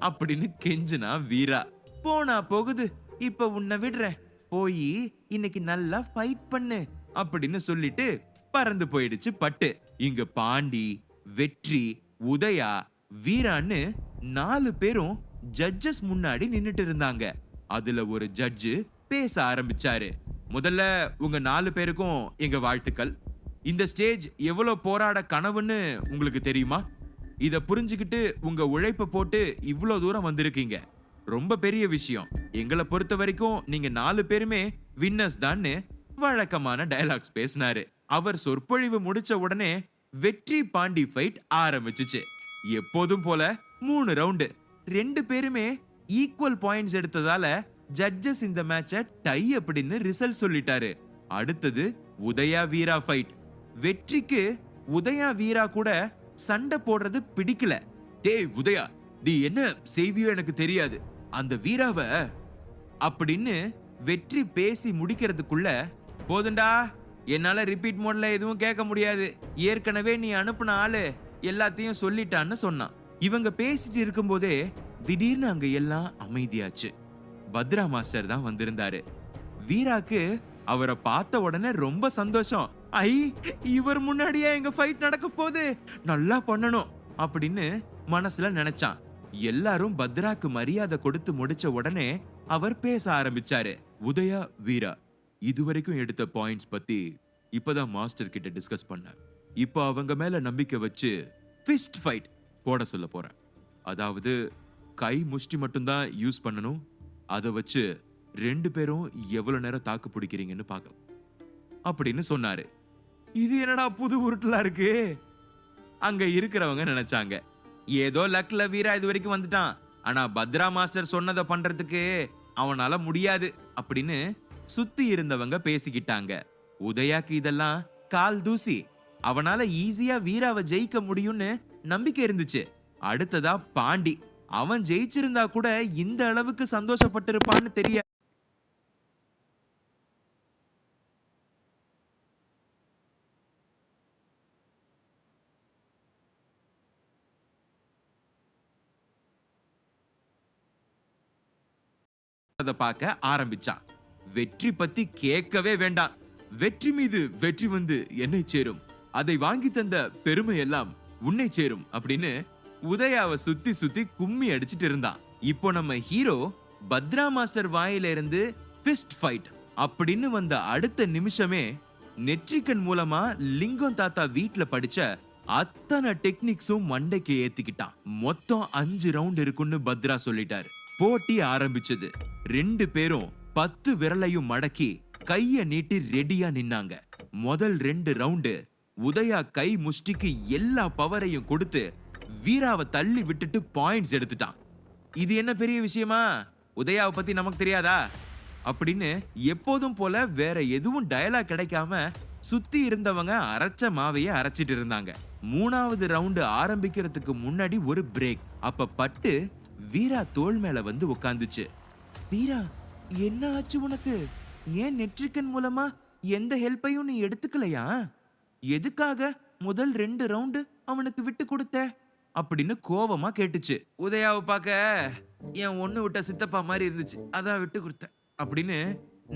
அப்படின்னு கெஞ்சினா வீரா. போனா போகுது, இப்ப உன்னை விடுறேன், போய் இன்னைக்கு நல்லா ஃபைட் பண்ணு அப்படின்னு சொல்லிட்டு பறந்து போயிடுச்சு பட்டு. இங்க பாண்டி, வெற்றி, உதயா, வீரான்னு 4 பேரும் ஜட்ஜஸ் முன்னாடி நின்னுட்டு இருந்தாங்க. அதுல ஒரு ஜட்ஜு பேச ஆரம்பிச்சாரு. முதல்ல உங்க 4 பேருக்கும் எங்க வாழ்த்துக்கள். இந்த ஸ்டேஜ் எவ்வளவு போராட கனவுன்னு உங்களுக்கு தெரியுமா? இத புரிஞ்சுக்கிட்டு உங்க உழைப்ப போட்டு இவ்ளோ தூரம் வந்திருக்கீங்க, ரொம்ப பெரிய விஷயம். எங்களை பொறுத்த வரைக்கும் நீங்க 4 பேருமே வின்னர்ஸ் தான்னு வழக்கமான டயலாக்ஸ் பேசினாரு. அவர் சொற்பொழிவு முடிச்ச உடனே வெற்றி பாண்டி ஃபைட் ஆரம்பிச்சுச்சு. எப்போதும் போல 3 ரவுண்டு, 2 பேருமே ஈக்குவல் பாயிண்ட்ஸ் எடுத்ததால ஜட்ஜஸ் இந்த மேட்ச டை அப்படின்னு ரிசல்ட் சொல்லிட்டாரு. அடுத்தது உதயா வீரா ஃபைட். வெற்றிக்கு உதயா வீரா கூட சண்டை போடுறது பிடிக்கல. டேய் உதயா, நீ என்ன செய்வியோ எனக்கு தெரியாது, அந்த வீராவ அப்படின்னு வெற்றி பேசி முடிக்கிறதுக்குள்ள, போதுண்டா, என்னால ரிப்பீட் மோட்ல எதுவும் கேட்க முடியாது, ஏற்கனவே நீ அனுப்புன ஆளு எல்லாத்தையும் சொல்லிட்டான்னு சொன்னான். இவங்க பேசிட்டு இருக்கும்போதே திடீர்னு அங்க எல்லாம் அமைதியாச்சு. பத்ரா மாஸ்டர் தான் வந்திருந்தாரு. வீராக்கு அவரை பார்த்த உடனே ரொம்ப சந்தோஷம். ஐ, இவர் முன்னாடியே எங்க ஃபைட் நடக்க போகுது, நல்லா பண்ணணும் அப்படின்னு மனசுல நினைச்சான். எல்லாரும் பத்ராக்கு மரியாதை கொடுத்து முடிச்ச உடனே அவர் பேச ஆரம்பிச்சாரு. உதயா, வீரா இதுவரைக்கும் எடுத்த பாயிண்ட்ஸ் பத்தி இப்பதான் மாஸ்டர் கிட்ட டிஸ்கஸ் பண்ண. இப்போ அவங்க மேல நம்பிக்கை வச்சு ஃபிஸ்ட் ஃபைட் போட சொல்ல போறேன். அதாவது கை முஷ்டி மட்டும்தான் யூஸ் பண்ணணும். அதை வச்சு 2 பேரும் எவ்வளவு நேரம் தாக்கு பிடிக்கிறீங்கன்னு பார்க்கலாம் அப்படின்னு சொன்னாரு. இது என்னடா புது உருட்டலா இருக்கு? அங்க இருக்கிறவங்க நினைச்சாங்க, ஏதோ லக்ல வீரா இது வரைக்கும் வந்துட்டான், ஆனா பத்ரா மாஸ்டர் சொன்னதை பண்றதுக்கு அவனால முடியாது அப்படின்னு சுத்தி இருந்தவங்க பேசிக்கிட்டாங்க. உதயாக்கு இதெல்லாம் கால் தூசி, அவனால ஈஸியா வீராவை ஜெயிக்க முடியும்னு நம்பிக்கை இருந்துச்சு. அடுத்ததா பாண்டி, அவன் ஜெயிச்சிருந்தா கூட இந்த அளவுக்கு சந்தோஷப்பட்டிருப்பான்னு தெரிய. பார்க்க ஆரம்பிச்சான். வெற்றி பத்தி கேட்கவே வேண்டாம். வெற்றி மீது வெற்றி வந்து என்னை சேரும், அதை வாங்கி தந்த பெருமை எல்லாம் உன்னை சேரும் அப்படின்னு உதயாவை சுத்தி சுத்தி கும்மி அடிச்சிட்டு இருந்தான். இப்போ நம்ம ஹீரோ பத்ரா மாஸ்டர் வாயில இருந்து ஃபிஸ்ட் ஃபைட் அப்படின்னு வந்த அடுத்த நிமிஷமே நெற்றிக்கண் மூலமா லிங்கம் தாத்தா வீட்ல படிச்ச அத்தனை டெக்னிக்ஸும் மண்டைக்கு ஏத்திக்கிட்டான். மொத்தம் 5 ரவுண்ட் இருக்குன்னு பத்ரா சொல்லிட்டாரு. போட்டி ஆரம்பிச்சது. 2 பேரும் 10 விரலையும் மடக்கி கைய நீட்டி ரெடியா நின்னாங்க. முதல் 2 ரவுண்டு உதயா கை முஷ்டிக்கு எல்லா பவரையும் கொடுத்து வீராவை தள்ளி விட்டுட்டு பாயிண்ட்ஸ் எடுத்துட்டான். இது என்ன பெரிய விஷயமா, உதயாவை பத்தி நமக்கு தெரியாதா அப்படின்னு எப்போதும் போல வேற எதுவும் டயலாக் கிடைக்காம சுத்தி இருந்தவங்க அரைச்ச மாவைய அரைச்சிட்டு இருந்தாங்க. 3வது ரவுண்டு ஆரம்பிக்கிறதுக்கு முன்னாடி ஒரு பிரேக். அப்ப பட்டு வீரா தோள் மேல வந்து உட்கார்ந்துச்சு. வீரா, என்ன ஆச்சு உனக்கு? ஏன் நெற்றிக்கன் மூலமா எந்த ஹெல்ப்பையும் நீ எடுத்துக்கலையா? எதுக்காக முதல் 2 ரவுண்டு அவனுக்கு விட்டு கொடுத்த அப்படின்னு கோவமா கேட்டுச்சு. உதயாவை பார்க்க என் ஒண்ணு விட்ட சித்தப்பா மாதிரி இருந்துச்சு, அதான் விட்டு கொடுத்த அப்படின்னு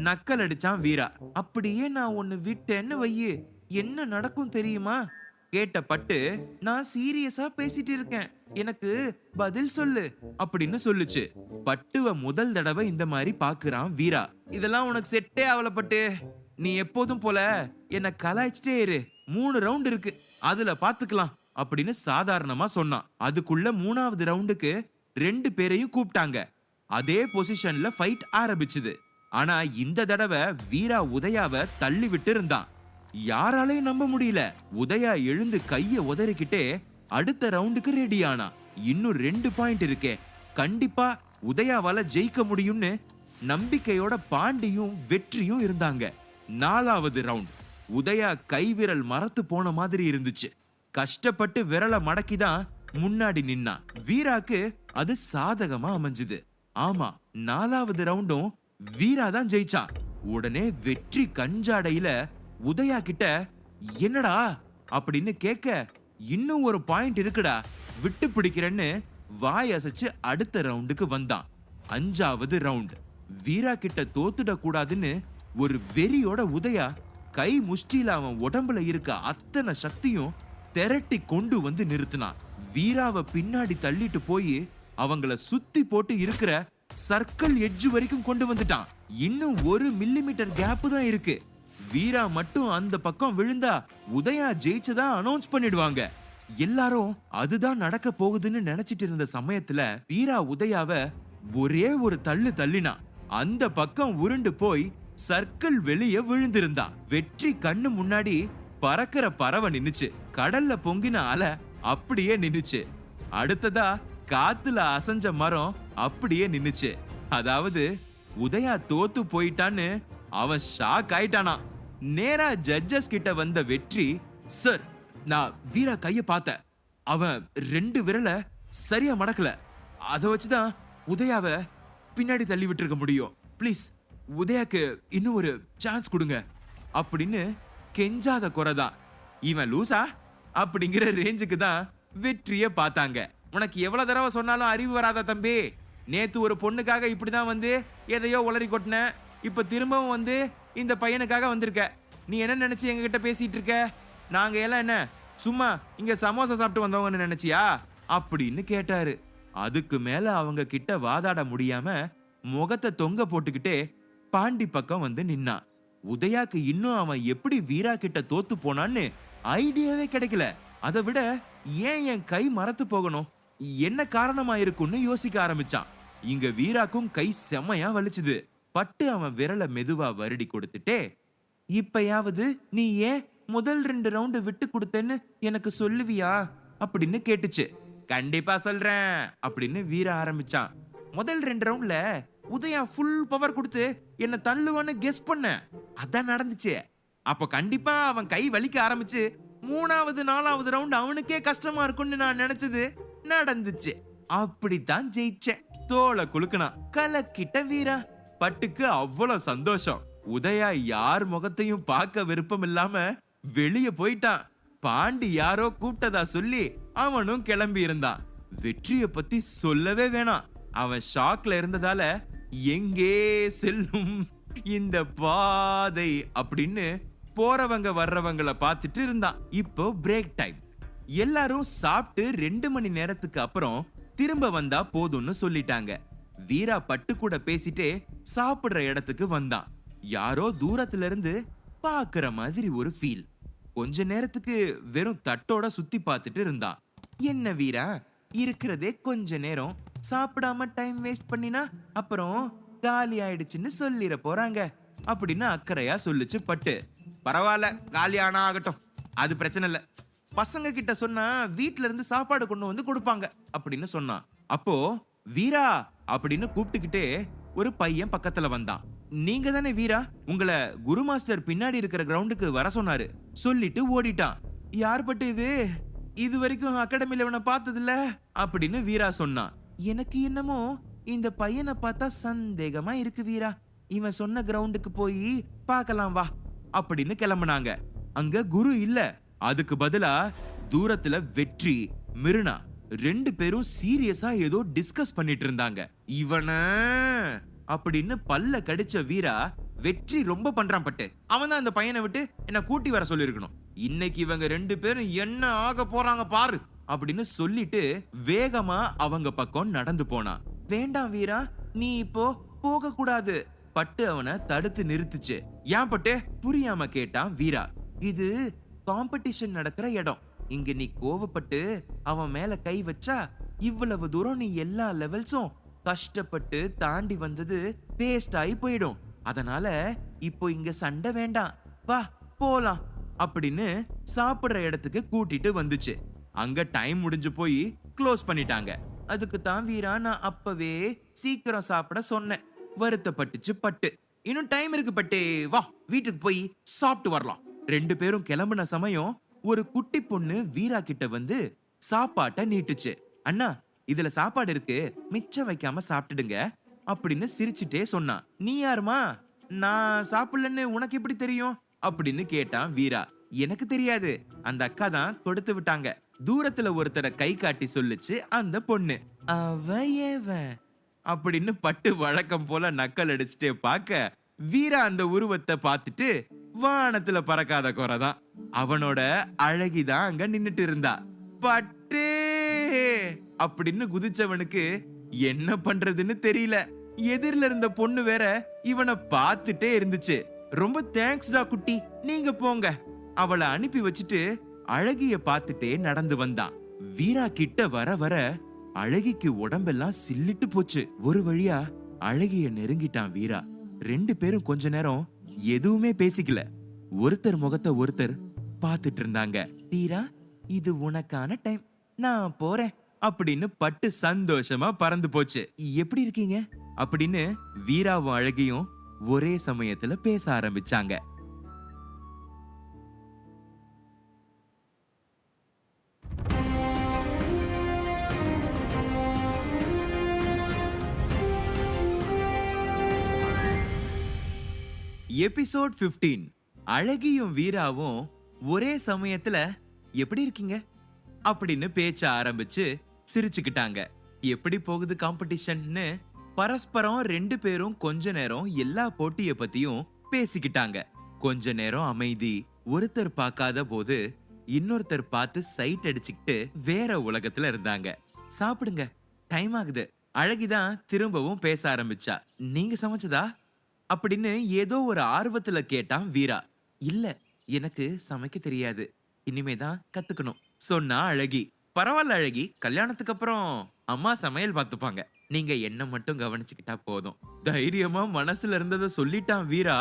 நக்கல் அடிச்சான் வீரா. அப்படியே நான் ஒன்னு விட்டேன்னு வையு, என்ன நடக்கும் தெரியுமா கேட்ட பட்டு, நான் சீரியஸா பேசிட்டு இருக்கேன், எனக்கு பதில் சொல்லு அப்படின்னு சொல்லுச்சு. பட்டுவ முதல் தடவை இந்த மாதிரி பாக்குறான் வீரா. இதெல்லாம் உனக்கு செட்டே ஆவல பட்டு, நீ எப்போதும் போல என்ன கலாய்ச்சிட்டே இரு, 3 ரவுண்ட் இருக்கு, அதுல பாத்துக்கலாம் அப்படின்னு சாதாரணமா சொன்னான். அதுக்குள்ள 3வது ரவுண்டுக்கு 2 பேரையும் கூப்பிட்டாங்க. அதே பொசிஷன்ல ஃபைட் ஆரம்பிச்சுது. ஆனா இந்த தடவை வீரா உதயாவை தள்ளி விட்டு இருந்தான். யாராலையும் நம்ப முடியல. உதயா எழுந்து கைய உதறிக்கிட்டே அடுத்த ரவுண்டுக்கு ரெடி ஆனா. இன்னும் 2 பாயிண்ட் இருக்கே, கண்டிப்பா உதயாவால ஜெயிக்க முடியும்னு நம்பிக்கையோட பாண்டியும் வெற்றியும் இருந்தாங்க. 4வது ரவுண்ட் உதயா கைவிரல் மரத்து போன மாதிரி இருந்துச்சு. கஷ்டப்பட்டு விரலை மடக்கிதான் முன்னாடி நின்னா. வீராக்கு அது சாதகமா அமைஞ்சுது. ஆமா, 4வது ரவுண்டும் வீரா தான் ஜெயிச்சான். உடனே வெற்றி கஞ்சாடையில உதயா கிட்ட என்னடா அப்படின்னு கேட்க, இன்னும் ஒரு பாயிண்ட் இருக்குடா, விட்டு பிடிக்கிறேன்னு வாய் அசைச்சு அடுத்த ரவுண்டுக்கு வந்தான். 5வது ரவுண்ட். வீரா கிட்ட தோத்துட கூடாதுன்னு ஒரு வெறியோட உதயா கை முஷ்டியில அவன் உடம்புல இருக்க அத்தனை சக்தியும் திரட்டி கொண்டு வந்து நிறுத்தினான். வீராவை பின்னாடி தள்ளிட்டு போய் அவங்கள சுத்தி போட்டு இருக்கிற சர்க்கிள் எட்ஜ் வரைக்கும் கொண்டு வந்துட்டான். இன்னும் 1 மில்லிமீட்டர் கேப் தான் இருக்கு. வீரா மட்டும் அந்த பக்கம் விழுந்தா உதயா ஜெயிச்சதா அனௌன்ஸ் பண்ணிடுவாங்க. எல்லாரும் அதுதான் நடக்க போகுதுன்னு நினைச்சிட்டு இருந்த சமயத்துல வீரா உதயாவ ஒரே ஒரு தள்ளு தள்ளினா. அந்த பக்கம் உருண்டு போய் சர்க்கிள் வெளியே விழுந்திருந்தா. வெற்றி கண்ணு முன்னாடி பறக்கிற பறவை நின்னுச்சு. கடல்ல பொங்கின அலை அப்படியே நின்னுச்சு. அடுத்ததா காத்துல அசைஞ்ச மரம் அப்படியே நின்னுச்சு. அதாவது உதயா தோத்து போயிட்டான்னு அவன் ஷாக் ஆயிட்டானா. நேரா ஜட்ஜஸ் கிட்ட வந்த வெற்றி, சார் நான் வீரா கைய பார்த்தேன், அவன் 2 விரல சரியா மடக்கல, அதை வச்சுதான் உதயாவை பின்னாடி தள்ளி விட்டுருக்க முடியும், ப்ளீஸ் உதயாக்கு இன்னும் ஒரு சான்ஸ் கொடுங்க அப்படின்னு கெஞ்சாத குறைதான். இவன் லூசா அப்படிங்கிற ரேஞ்சுக்கு தான் வெற்றிய பார்த்தாங்க. உனக்கு எவ்வளவு தடவை சொன்னாலும் அறிவு வராதா தம்பி? நேத்து ஒரு பொண்ணுக்காக இப்படிதான் வந்து எதையோ உளறி கொட்டின, இப்ப திரும்பவும் வந்து இந்த பையனுக்காக வந்திருக்க. நீ என்ன நினைச்சு எங்க கிட்ட பேசிட்டு இருக்க? நாங்க எல்லாம் என்ன சும்மா இங்க சமோசா சாப்பிட்டு வந்தவங்கன்னு நினைச்சியா அப்படின்னு கேட்டாரு. அதுக்கு மேல அவங்க கிட்ட வாதாட முடியாம முகத்தை தொங்க போட்டுக்கிட்டே பாண்டி பக்கம் வந்து நின்னான். உதயாக்கு இன்னும் அவன் எப்படி வீரா கிட்ட தோத்து போனான்னு ஐடியாவே கிடைக்கல. அதை விட ஏன் என் கை மரத்து போகணும், என்ன காரணமா இருக்கும்னு யோசிக்க ஆரம்பிச்சான். இங்க வீராக்கும் கை செம்மையா வலிச்சுது. பட்டு அவன் விரலை மெதுவா வருடி கொடுத்துட்டே, இப்பயாவது நீ ஏன் முதல் 2 ரவுண்டு விட்டு கொடுத்தேன்னு எனக்கு சொல்லுவியா அப்படின்னு கேட்டுச்சு. கண்டிப்பா சொல்றேன் அப்படின்னு வீரா ஆரம்பிச்சான். முதல் 2 ரவுண்ட்ல உதயா ஃபுல் பவர் கொடுத்து என்ன தள்ளுவான்னு கெஸ் பண்ண, அதான் நடந்துச்சு. அப்ப கண்டிப்பா அவன் கை வலிக்க ஆரம்பிச்சு 3வது 4வது ரவுண்ட் அவனுக்கே கஷ்டமா இருக்கும்னு நான் நினைச்சது நடந்துச்சு. அப்படித்தான் ஜெயிச்சேன். தோளை குலுக்குனா. கலக்கிட்ட வீரா. பட்டுக்கு அவ்வளவு சந்தோஷம். உதயா யார் முகத்தையும் பார்க்க விருப்பம் இல்லாம வெளியே போயிட்டான். பாண்டி யாரோ கூப்பிட்டதா சொல்லி அவனும் கிளம்பி இருந்தான். வெற்றிய பத்தி சொல்லவே வேணாம். அவன் ஷாக்ல இருந்ததால எங்கே செல்லும் இந்த பாதை அப்படின்னு போறவங்க வர்றவங்கள பார்த்துட்டு இருந்தான். இப்போ பிரேக் டைம். எல்லாரும் சாப்பிட்டு 2 மணி நேரத்துக்கு அப்புறம் திரும்ப வந்தா போதும்னு சொல்லிட்டாங்க. வீரா பட்டு கூட பேசிட்டே சாப்பிடுற இடத்துக்கு வந்தான். யாரோ தூரத்துல இருந்து பாக்குற மாதிரி ஒரு ஃபீல். கொஞ்ச நேரத்துக்கு வெறும் தட்டோட சுத்தி பார்த்துட்டு இருந்தான். என்ன வீரா, இருக்கிறதே கொஞ்ச நேரம், சாப்பிடாம டைம் வேஸ்ட் பண்ணினா அப்புறம் காலி ஆயிடுச்சுன்னு சொல்லிட போறாங்க அப்படின்னு அக்கறையா சொல்லுச்சு பட்டு. பரவாயில்ல, காலியானா ஆகட்டும், அது பிரச்சனை இல்ல. பசங்க கிட்ட சொன்னா வீட்ல இருந்து சாப்பாடு கொண்டு வந்து கொடுப்பாங்க அப்படின்னு சொன்னான். அப்போ வீரா அப்படின்னு கூப்பிட்டுக்கிட்டே ஒரு பையன் பக்கத்துல வந்தான். நீங்க தானே வீரா, உங்களை குரு மாஸ்டர் பின்னாடி இருக்கிற கிரவுண்டுக்கு வர சொன்னாரு சொல்லிட்டு ஓடிட்டான். யார் பட்டு இது வரைக்கும் அகாடமில இவனை பார்த்தது இல்ல அப்படின்னு வீரா சொன்னான். எனக்கு என்னமோ இந்த பையனை பார்த்தா சந்தேகமா இருக்கு வீரா, இவன் சொன்ன கிரவுண்டுக்கு போய் பார்க்கலாம் வா அப்படின்னு கிளம்புனாங்க. அங்க குரு இல்ல. அதுக்கு பதிலா தூரத்துல வெற்றி, மிருனா 2 பேரும் சீரியஸா ஏதோ டிஸ்கஸ் பண்ணிட்டு இருந்தாங்க. இவன அப்படின்னு பல்ல கடிச்ச வீரா, வெற்றி ரொம்ப பண்றான் பட்டு, அவன் தான் அந்த பையனை விட்டு என்ன கூட்டி வர சொல்லிருக்கணும். இன்னைக்கு இவங்க 2 பேரும் என்ன ஆக போறாங்க பாரு அப்படின்னு சொல்லிட்டு வேகமா அவங்க பக்கம் நடந்து போனான். வேண்டாம் வீரா, நீ இப்போ போக கூடாது. பட்டு அவனை தடுத்து நிறுத்துச்சு. ஏன் பட்டு புரியாம கேட்டான் வீரா. இது காம்படிஷன் நடக்கிற இடம். இங்க நீ கோவப்பட்டு அவன் மேல கை வச்சா இவ்வளவு தூரம் நீ எல்லா லெவல்ஸும் கஷ்டப்பட்டு தாண்டி வந்தது வேஸ்ட் ஆகி போயிடும். அதனால இப்போ இங்க சண்டை வேண்டாம், வா போலாம் அப்படின்னு சாப்பிடுற இடத்துக்கு கூட்டிட்டு வந்துச்சு. அங்க டைம் முடிஞ்சு போய் க்ளோஸ் பண்ணிட்டாங்க. அதுக்கு தான் வீரா நான் அப்பவே சீக்கிரம் சாப்பிட சொன்னேன். வருத்தப்பட்டுச்சு பட்டு. இன்னும் டைம் இருக்கு பட்டு, வா வீட்டுக்கு போய் சாப்பிட்டு வரலாம். 2 பேரும் கிளம்புன சமயம் ஒரு குட்டி பொண்ணு வீரா கிட்ட வந்து சாப்பாட்டை நீட்டுச்சு. அண்ணா, இதுல சாப்பாடு இருக்கு, மிச்சம் வைக்காம சாப்பிட்டுடுங்க அப்படின்னு சிரிச்சுட்டே சொன்னான். நீ யாருமா? நான் சாப்பிடலன்னு உனக்கு எப்படி தெரியும் அப்படின்னு கேட்டான் வீரா. எனக்கு தெரியாது, அந்த அக்கா தான் கொடுத்து விட்டாங்க. தூரத்துல ஒருத்தரை கை காட்டி சொல்லுச்சு அந்த பொண்ணு. அவ ஏவன் அப்படின்னு பட்டு வழக்கம் போல நக்கல் அடிச்சுட்டே பார்க்க, வீரா அந்த உருவத்தை பார்த்துட்டு வானத்துல பறக்காத குறைதான். அவனோட அழகிதான் அங்க நின்னுட்டு இருந்தா. பட்டு அப்படின்னு குதிச்சவனுக்கு என்ன பண்றதுன்னு தெரியல. எதிரில இருந்த பொண்ணு வேற இவனை பார்த்துட்டே இருந்துச்சு. ரொம்ப தேங்க்ஸ்டா குட்டி, நீங்க போங்க. அவளை அனுப்பி வச்சுட்டு அழகிய பார்த்துட்டே நடந்து வந்தான். வீரா கிட்ட வர வர அழகிக்கு உடம்பெல்லாம் சில்லிட்டு போச்சு. ஒரு வழியா அழகிய நெருங்கிட்டான் வீரா. 2 பேரும் கொஞ்ச நேரம் எதுவுமே பேசிக்கல. ஒருத்தர் முகத்தை ஒருத்தர் பார்த்துட்டு இருந்தாங்க. வீரா, இது உனக்கான டைம், நான் போறேன் அப்படின்னு பட்டு சந்தோஷமா பறந்து போச்சு. எப்படி இருக்கீங்க அப்படின்னு வீராவும் அழகியும் ஒரே சமயத்துல பேச ஆரம்பிச்சாங்க. எபிசோட் 15. அழகியும் வீராவும் ஒரே சமயத்துல எப்படி இருக்கீங்க அப்படின்னு பேச்ச ஆரம்பிச்சு சிரிச்சுக்கிட்டாங்க. எப்படி போகுது காம்படிஷன்னு பரஸ்பரம் 2 பேரும் கொஞ்ச நேரம் எல்லா போட்டிய பத்தியும் பேசிக்கிட்டாங்க. கொஞ்ச நேரம் அமைதி. ஒருத்தர் பார்க்காத போது இன்னொருத்தர் பார்த்து சைட் அடிச்சுக்கிட்டு வேற உலகத்துல இருந்தாங்க. சாப்பிடுங்க, டைம் ஆகுது. அழகிதான் திரும்பவும் பேச ஆரம்பிச்சா. நீங்க சமைச்சதா அப்படின்னு ஏதோ ஒரு ஆர்வத்துல கேட்டான் வீரா. இல்ல, எனக்கு சமைக்க தெரியாது, இனிமேதான் கத்துக்கணும் சொன்னா அழகி. பரவாயில்ல அழகி, கல்யாணத்துக்கு அப்புறம் அம்மா சமையல் பார்த்துப்பாங்க, நீங்க என்ன மட்டும் கவனிச்சுக்கிட்டா போதும் தைரியமா மனசுல இருந்ததை சொல்லிட்டான் வீரா.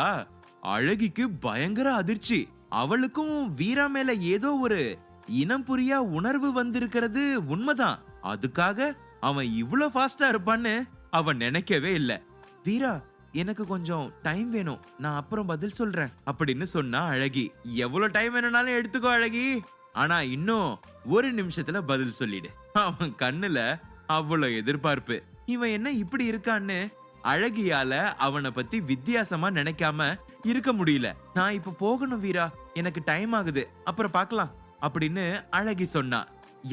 அழகிக்கு பயங்கர அதிர்ச்சி. அவளுக்கும் வீரா மேல ஏதோ ஒரு இனம் புரியா உணர்வு வந்திருக்கிறது உண்மைதான். அதுக்காக அவன் இவ்ளோ ஃபாஸ்டா இருப்பான்னு அவன் நினைக்கவே இல்ல. வீரா, எனக்கு கொஞ்சம் டைம் வேணும், நான் அப்புறம் பதில் சொல்றேன் அப்படின்னு சொன்னா அழகி. எவ்வளவு டைம் வேணும்னாலும் எடுத்துக்கோ அழகி, ஆனா இன்னும் 1 நிமிஷத்துல பதில் சொல்லிடு. அவன் கண்ணுல அவ்வளவு எதிர்பார்ப்பு. இவன் என்ன இப்படி இருக்கான்னு அழகியால அவனை பத்தி வித்தியாசமா நினைக்காம இருக்க முடியல. நான் இப்ப போகணும் வீரா, எனக்கு டைம் ஆகுது, அப்புறம் பார்க்கலாம் அப்படின்னு அழகி சொன்னா.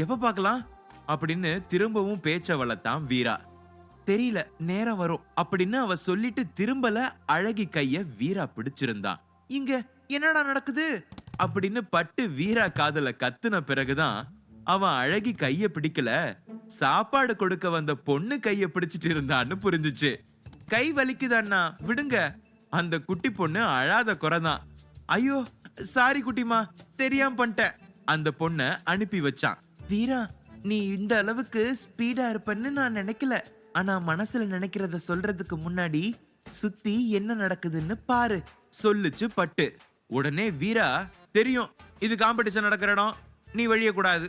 எப்ப பார்க்கலாம் அப்படின்னு திரும்பவும் பேச்ச வளர்த்தான் வீரா. தெரியல, நேரம் வரும் அப்படின்னு அவ சொல்லிட்டு திரும்பல. அழகி கைய வீரா பிடிச்சிருந்தான். இங்க என்னடா நடக்குது அப்படின்னு பட்டு வீரா காதல கத்துன பிறகுதான் அவன் அழகி கைய பிடிக்கல, சாப்பாடு கொடுக்க வந்த பொண்ணு கைய பிடிச்சிட்டு இருந்தான்னு புரிஞ்சுச்சு. கை வலிக்குதான்னா விடுங்க, அந்த குட்டி பொண்ணு அழாத குறைதான். ஐயோ சாரி குட்டிமா, தெரியாம பண்ணிட்டேன் அந்த பொண்ண அனுப்பி வச்சான். வீரா, நீ இந்த அளவுக்கு ஸ்பீடா இருப்பன்னு நான் நினைக்கல, ஆனா மனசுல நினைக்கிறத சொல்றதுக்கு முன்னாடி சுத்தி என்ன நடக்குதுன்னு பாரு சொல்லுச்சு பட்டு. உடனே வீரா, தெரியும் இது காம்படிஷன் நடக்கிற இடம், நீ வழிய கூடாது,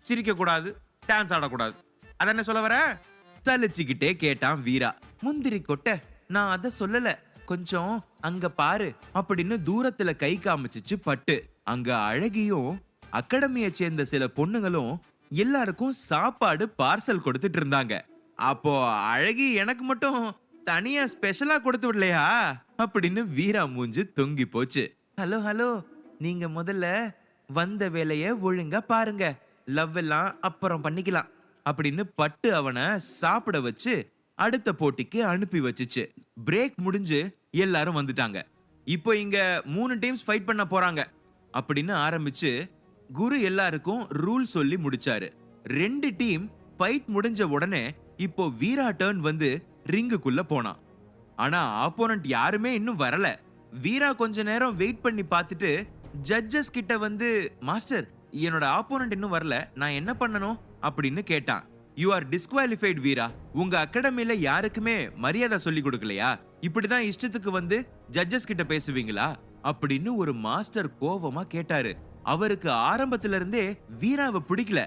சிரிக்க கூடாது, டான்ஸ் ஆடக்கூடாது, அதானே சொல்ல வர சலிச்சுக்கிட்டே கேட்டான் வீரா. முந்திரி கொட்ட, நான் அத சொல்லல, கொஞ்சம் அங்க பாரு அப்படின்னு தூரத்துல கை காமிச்சிச்சு பட்டு. அங்க அழகியும் அகாடமியை சேர்ந்த சில பொண்ணுங்களும் எல்லாருக்கும் சாப்பாடு பார்சல் கொடுத்துட்டு இருந்தாங்க. அப்போ அழகி எனக்கு மட்டும் தனியா ஸ்பெஷலா கொடுத்து விடலையா அப்படின்னு வீரா மூஞ்சு தொங்கி போச்சு. ஹலோ ஹலோ, நீங்க முதல்ல வந்த வேலைய ஒழுங்கா பாருங்க, லவ் எல்லாம் அப்புறம் பண்ணிக்கலாம் அப்படின்னு பட்டு அவனை சாப்பிட வச்சு அடுத்த போட்டிக்கு அனுப்பி வச்சுச்சு. பிரேக் முடிஞ்சு எல்லாரும் வந்துட்டாங்க. இப்போ இங்க 3 டீம்ஸ் ஃபைட் பண்ண போறாங்க அப்படின்னு ஆரம்பிச்சு குரு எல்லாருக்கும் ரூல் சொல்லி முடிச்சாரு. 2 டீம் ஃபைட் முடிஞ்ச உடனே இப்போ வீரா டர்ன் வந்து ரிங்குக்குள்ள போனான். ஆனா ஆப்போனன்ட் யாருமே இன்னும் வரல. வீரா கொஞ்ச நேரம் வெயிட் பண்ணி பார்த்துட்டு ஜட்ஜஸ் கிட்ட வந்து, மாஸ்டர் என்னோட ஆப்போனன்ட் இன்னும் வரல, நான் என்ன பண்ணணும் அப்படின்னு கேட்டான். யூ ஆர் டிஸ்குவாலிஃபைட் வீரா, உங்க அகாடமில யாருக்குமே மரியாதை சொல்லி கொடுக்கலையா? இப்படிதான் இஷ்டத்துக்கு வந்து ஜட்ஜஸ் கிட்ட பேசுவீங்களா அப்படின்னு ஒரு மாஸ்டர் கோவமா கேட்டாரு. அவருக்கு ஆரம்பத்துல இருந்தே வீராவை பிடிக்கல.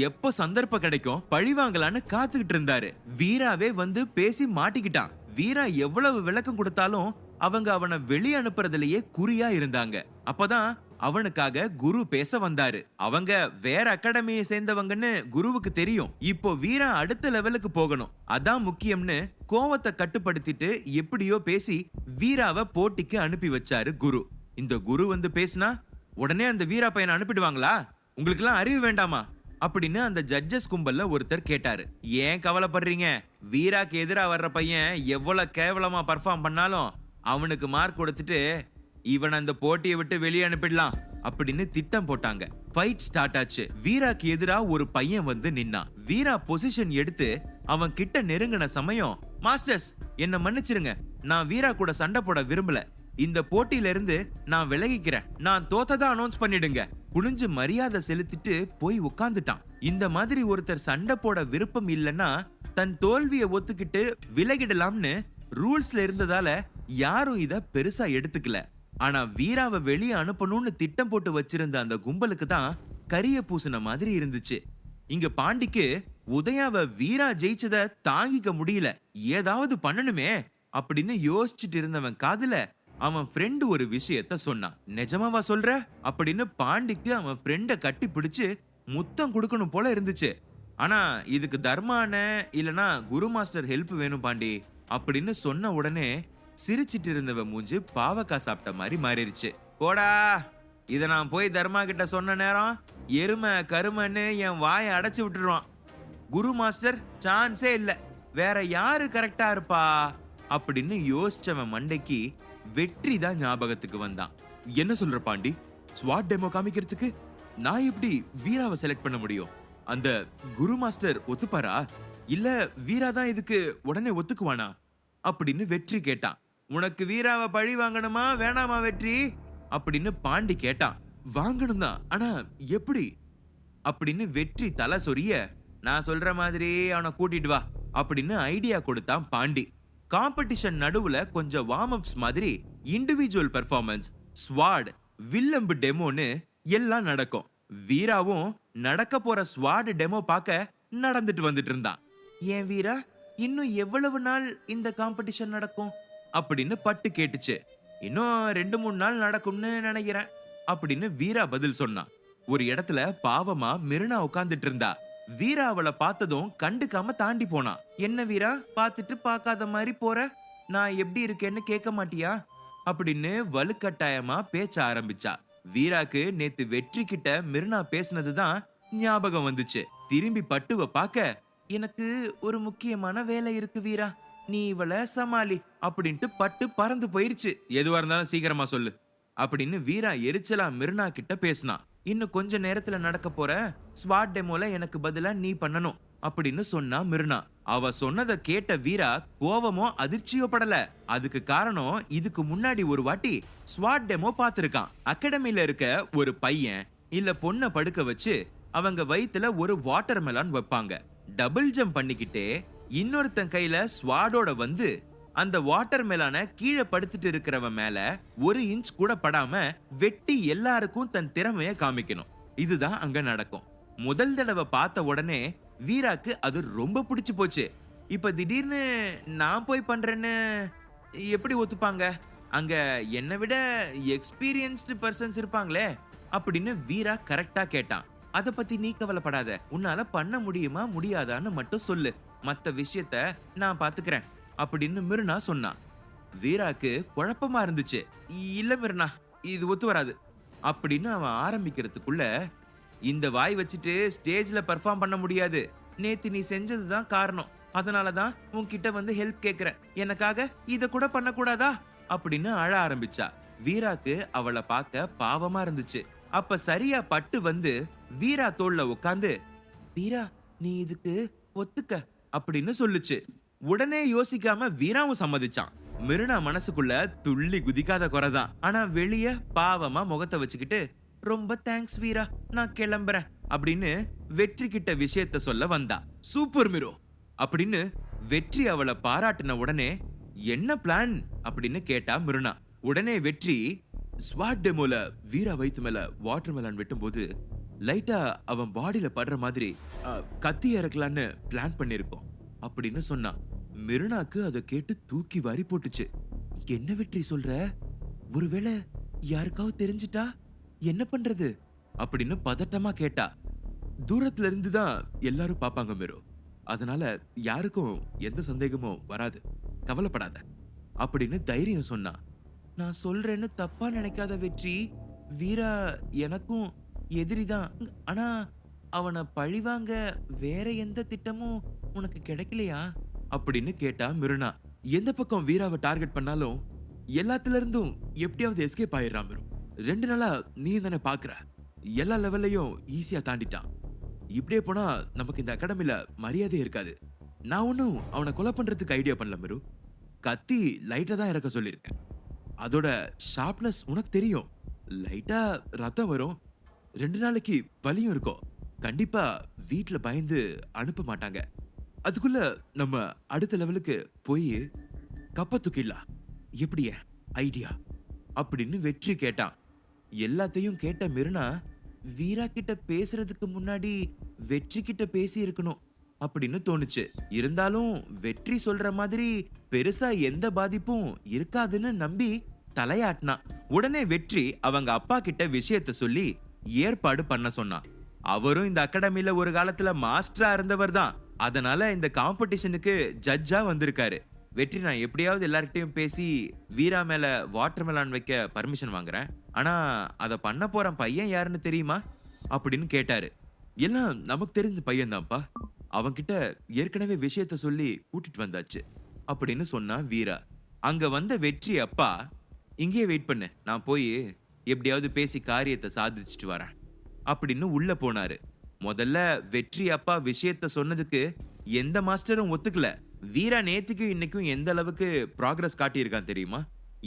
எப்ப சந்தர்ப்பம் கிடைக்கும் பழிவாங்கலான்னு காத்துக்கிட்டு இருந்தாரு. வீராவே வந்து பேசி மாட்டிக்கிட்டான். வீரா எவ்வளவு விளக்கம் கொடுத்தாலும் அவங்க அவனை வெளியே அனுப்புறதுலயே குறியா இருந்தாங்க. அப்பதான் அவனுக்காக குரு பேச வந்தாரு. அவங்க வேற அகாடமியை சேர்ந்தவங்கன்னு குருவுக்கு தெரியும். இப்போ வீரா அடுத்த லெவலுக்கு போகணும், அதான் முக்கியம்னு கோவத்தை கட்டுப்படுத்திட்டு எப்படியோ பேசி வீராவை போட்டிக்கு அனுப்பி வச்சாரு குரு. இந்த குரு வந்து பேசினா உடனே அந்த வீரா பையனை அனுப்பிடுவாங்களா? உங்களுக்கு எல்லாம் அறிவு வேண்டாமா அப்படின்னு அந்த ஜட்ஜஸ் கும்பல்ல ஒருத்தர் கேட்டாரு. ஏன் கவலைப்படுறீங்க? வீராக்கு எதிரா வர்ற பையன் எவ்வளவு கேவலமா பர்ஃபார்ம் பண்ணாலும் அவனுக்கு மார்க் கொடுத்துட்டு இவன் அந்த போட்டியை விட்டு வெளியே அனுப்பிடலாம் அப்படின்னு திட்டம் போட்டாங்க. ஃபைட் ஸ்டார்ட் ஆச்சு. வீராக்கு எதிரா ஒரு பையன் வந்து நின்னான். வீரா பொசிஷன் எடுத்து அவன் கிட்ட நெருங்கின சமயம், மாஸ்டர்ஸ் என்ன மன்னிச்சிருங்க, நான் வீரா கூட சண்டை போட விரும்பல, இந்த போட்டியில இருந்து நான் விலகிக்கிறேன், நான் தோத்ததா அனௌன்ஸ் பண்ணிடுங்க. குனிஞ்சு மரியாதை செலுத்திட்டு போய் உட்கார்ந்துட்டான். இந்த மாதிரி ஒருத்தர் சண்டை போட விருப்பம் இல்லைன்னா தன் தோல்வியை ஒத்துக்கிட்டு விலகிடலாம்னு ரூல்ஸ்ல இருந்ததால யாரும் இத பெருசா எடுத்துக்கல. ஆனா வீராவை வெளியே அனுப்பணும்னு திட்டம் போட்டு வச்சிருந்த அந்த கும்பலுக்கு தான் கரிய பூசின மாதிரி இருந்துச்சு. இங்க பாண்டிக்கு உதயாவை வீரா ஜெயிச்சத தாங்கிக்க முடியல, ஏதாவது பண்ணணுமே அப்படின்னு யோசிச்சுட்டு இருந்தவன் காதுல அவன் ஃப்ரெண்டு ஒரு விஷயத்த சொன்னான். நிஜமாவா சொல்ற அப்படின்னு பாண்டிக்கு அவன் ஃப்ரெண்ட கட்டி பிடிச்சு முத்தம் கொடுக்கணும் போல இருந்துச்சு. ஆனா இதுக்கு தர்மான இல்லனா குரு மாஸ்டர் ஹெல்ப் வேணும் பாண்டி அப்படின்னு சொன்ன உடனே சிரிச்சிட்டு இருந்தவன் மூஞ்சி பாவக்கா சாப்பிட்ட மாதிரி மாறிடுச்சு. போடா, இத நான் போய் தர்மா கிட்ட சொன்ன நேரம் எருமை கருமன்னு என் வாயை அடைச்சு விட்டுருவான். குரு மாஸ்டர் சான்ஸே இல்ல, வேற யாரு கரெக்டா இருப்பா அப்படின்னு யோசிச்சவன் மண்டைக்கு வெற்றி தான் ஞாபகத்துக்கு வந்தான். என்ன சொல்ற பாண்டி? ஸ்வாட் டெமோ காமிக்கிறதுக்கு நான் எப்படி வீராவை செலக்ட் பண்ண முடியும்? அந்த குரு மாஸ்டர் ஒத்துப்பாரா இல்ல வீரா தான் இதுக்கு உடனே ஒத்துக்குவானா அப்படின்னு வெற்றி கேட்டான். உனக்கு வீராவை பழி வாங்கணுமா வேணாமா வெற்றி அப்படின்னு பாண்டி கேட்டான். வாங்கணும் தான், ஆனா எப்படி அப்படின்னு வெற்றி தலை சொரிய, நான் சொல்ற மாதிரி அவனை கூட்டிட்டு வா அப்படின்னு ஐடியா கொடுத்தான் பாண்டி. காம்படிஷன் நடுவுல கொஞ்சம் வார்ம் அப்ஸ் மாதிரி இண்டிவிஜுவல் பெர்ஃபார்மன்ஸ், ஸ்வாட், வில்லம்பு டெமோன்னு எல்லாம் நடக்கும். வீராவும் நடக்க போற ஸ்வாட் டெமோ பார்க்க நடந்துட்டு வந்துட்டு இருந்தான். ஏன் வீரா, இன்னும் எவ்வளவு நாள் இந்த காம்படிஷன் நடக்கும் அப்படின்னு பட்டு கேட்டுச்சு. இன்னும் 2-3 நாள் நடக்கும்னு நினைக்கிறேன் அப்படின்னு வீரா பதில் சொன்னான். ஒரு இடத்துல பாவமா மிருனா உட்கார்ந்துட்டு இருந்தா. வீரா அவளை பார்த்ததும் கண்டுக்காம தாண்டி போனா. என்ன வீரா, பார்த்துட்டு பார்க்காத மாதிரி போற, நான் எப்படி இருக்கேன்னு கேட்க மாட்டியா அப்படின்னு வலுக்கட்டாயமா பேச்ச ஆரம்பிச்சா. வீராக்கு நேத்து வெற்றி கிட்ட மிருனா பேசினதுதான் ஞாபகம் வந்துச்சு. திரும்பி பட்டுவ பார்க்க, எனக்கு ஒரு முக்கியமான வேலை இருக்கு வீரா, நீ இவளை சமாளி அப்படின்ட்டு பட்டு பறந்து போயிருச்சு. எதுவா இருந்தாலும் சீக்கிரமா சொல்லு அப்படின்னு வீரா எரிச்சலா மிருனா கிட்ட பேசினா. இன்னும் கொஞ்ச நேரத்துல நடக்க போற ஸ்வாட் டெமோல எனக்கு பதிலா நீ பண்ணணும் அப்படின்னு சொன்னா மிருனா. அவ சொன்னதை கேட்ட வீரா கோவமோ அதிர்ச்சியோ படல. அதுக்கு காரணம், இதுக்கு முன்னாடி ஒரு வாட்டி ஸ்வாட் டெமோ பார்த்திருக்கான். அகாடமில இருக்க ஒரு பையன் இல்ல பொண்ண படுக்க வச்சு அவங்க வயித்துல ஒரு வாட்டர் மெலான் வைப்பாங்க. டபுள் ஜம்ப் பண்ணிக்கிட்டே இன்னொருத்தன் கையில ஸ்வாடோட வந்து அந்த வாட்டர் மெலான கீழே படுத்துட்டு இருக்கிறவன் மேல 1 இன்ச் கூட படாம வெட்டி எல்லாருக்கும் தன் திறமைய காமிக்கணும். இதுதான் அங்க நடக்கும். முதல் தடவை பார்த்த உடனே வீராக்கு அது ரொம்ப பிடிச்சு போச்சு. இப்ப திடீர்னு நான் போய் பண்றேன்னு எப்படி ஒத்துப்பாங்க? அங்க என்னை விட எக்ஸ்பீரியன்ஸ்டு பர்சன்ஸ் இருப்பாங்களே அப்படின்னு வீரா கரெக்டா கேட்டான். அத பத்தி நீ கவலைப்படாத, உன்னால பண்ண முடியுமா முடியாதான்னு மட்டும் சொல்லு, மத்த விஷயத்த நான் பாத்துக்கிறேன் அப்படின்னு மிருனா சொன்னா. வீராக்கு குழப்பமா இருந்துச்சு. இல்ல மிருனா, இது ஒத்து வராது அப்படின்னு அவன் ஆரம்பிக்கிறதுக்குள்ள, இந்த வாய் வச்சுட்டு ஸ்டேஜ்ல பெர்ஃபார்ம் பண்ண முடியாது, நேத்து நீ செஞ்சதுதான் காரணம், அதனாலதான் உன்கிட்ட வந்து ஹெல்ப் கேக்குறேன், எனக்காக இத கூட பண்ண கூடாதா அப்படின்னு அழ ஆரம்பிச்சா. வீராக்கு அவளை பார்க்க பாவமா இருந்துச்சு. அப்ப சரியா பட்டு வந்து வீரா தோள்ல உட்கார்ந்து, வீரா நீ இதுக்கு ஒத்துக்க அப்படின்னு சொல்லுச்சு. உடனே யோசிக்காம வீராவும் சம்மதிச்சான். மிருனா மனசுக்குள்ள துள்ளி குதிக்காத குறைதான். ஆனா வெளிய பாவமா முகத்தை வச்சுக்கிட்டு, ரொம்ப தேங்க்ஸ் வீரா, நான் கிளம்புறேன் அப்படின்னு வெற்றி கிட்ட விஷயத்த சொல்ல வந்தா. சூப்பர் மிரு அப்படின்னு வெற்றி அவளை பாராட்டின உடனே, என்ன பிளான் அப்படின்னு கேட்டா மிருனா. உடனே வெற்றி, ஸ்வாட் டெமோல வீரா வயித்து மேல வாட்டர் மெலான் வெட்டும் போது லைட்டா அவன் பாடியில படுற மாதிரி கத்தி இறக்கலான்னு பிளான் பண்ணிருக்கோம் அப்படின்னு சொன்னா. மிருனாக்கு அதை கேட்டு தூக்கி வாரி போட்டுச்சு. என்ன வெற்றி சொல்ற? ஒருவேளை யாருக்காவது தெரிஞ்சிட்டா என்ன பண்றது அப்படின்னு பதட்டமா கேட்டா. தூரத்துல இருந்து தான் எல்லாரும் பாப்பாங்க மிரு, அதனால யாருக்கும் எந்த சந்தேகமும் வராது, கவலைப்படாத அப்படின்னு தைரியம் சொன்னா. நான் சொல்றேன்னு தப்பா நினைக்காத வெற்றி, வீரா எனக்கும் எதிரிதான். ஆனா அவனை பழிவாங்க வேற எந்த திட்டமும் உனக்கு கிடைக்கலையா அப்படின்னு கேட்டா மிருனா. எந்த பக்கம் வீராவை டார்கெட் பண்ணாலும் எல்லாத்துல இருந்தும் எப்படியாவது எஸ்கேப் ஆயிடுறான் மிரு. 2 நாளா நீ தானே பாக்குற, எல்லா லெவல்லையும் ஈஸியா தாண்டிட்டான். இப்படியே போனா நமக்கு இந்த அகாடமில மரியாதை இருக்காது. நான் ஒன்னும் அவனை கொலை பண்றதுக்கு ஐடியா பண்ணல மிரு. கத்தி லைட்டா தான் இறக்க சொல்லியிருக்கேன். அதோட ஷார்ப்னஸ் உனக்கு தெரியும். லைட்டா ரத்தம் வரும், 2 நாளைக்கு வலியும் இருக்கும். கண்டிப்பா வீட்ல பயந்து அனுப்ப மாட்டாங்க. அதுக்குள்ள நம்ம அடுத்த லெவலுக்கு போய் கப்ப தூக்கிடலாம். எப்படிய ஐடியா அப்படின்னு வெற்றி கேட்டான். எல்லாத்தையும் கேட்ட மிருனா, வீரா கிட்ட பேசுறதுக்கு முன்னாடி வெற்றி கிட்ட பேசி இருக்கணும் அப்படின்னு தோணுச்சு. இருந்தாலும் வெற்றி சொல்ற மாதிரி பெருசா எந்த பாதிப்பும் இருக்காதுன்னு நம்பி தலையாட்டினா. உடனே வெற்றி அவங்க அப்பா கிட்ட விஷயத்த சொல்லி ஏற்பாடு பண்ண சொன்னான். அவரும் இந்த அகாடமில ஒரு காலத்துல மாஸ்டரா இருந்தவர் தான். அதனால இந்த காம்படிஷனுக்கு ஜட்ஜா வந்திருக்காரு. வெற்றி, நான் எப்படியாவது எல்லார்கிட்டயும் பேசி வீரா மேல வாட்டர் மெலான் வைக்க பர்மிஷன் வாங்குறேன். ஆனா அத பண்ண போற பையன் யாருன்னு தெரியுமா அப்படின்னு கேட்டாரு. எல்லாம் நமக்கு தெரிஞ்ச பையன் தான்ப்பா, அவன்கிட்ட ஏற்கனவே விஷயத்த சொல்லி கூட்டிட்டு வந்தாச்சு அப்படின்னு சொன்னா வீரா. அங்க வந்த வெற்றி அப்பா, இங்கேயே வெயிட் பண்ணு, நான் போய் எப்படியாவது பேசி காரியத்தை சாதிச்சுட்டு வரேன் அப்படின்னு உள்ள போனாரு. முதல்ல வெற்றி அப்பா விஷயத்த சொன்னதுக்கு எந்த மாஸ்டரும் ஒத்துக்கல. வீரா நேத்துக்கும் இன்னைக்கும் எந்த அளவுக்கு ப்ராக்ரஸ் காட்டியிருக்கான் தெரியுமா?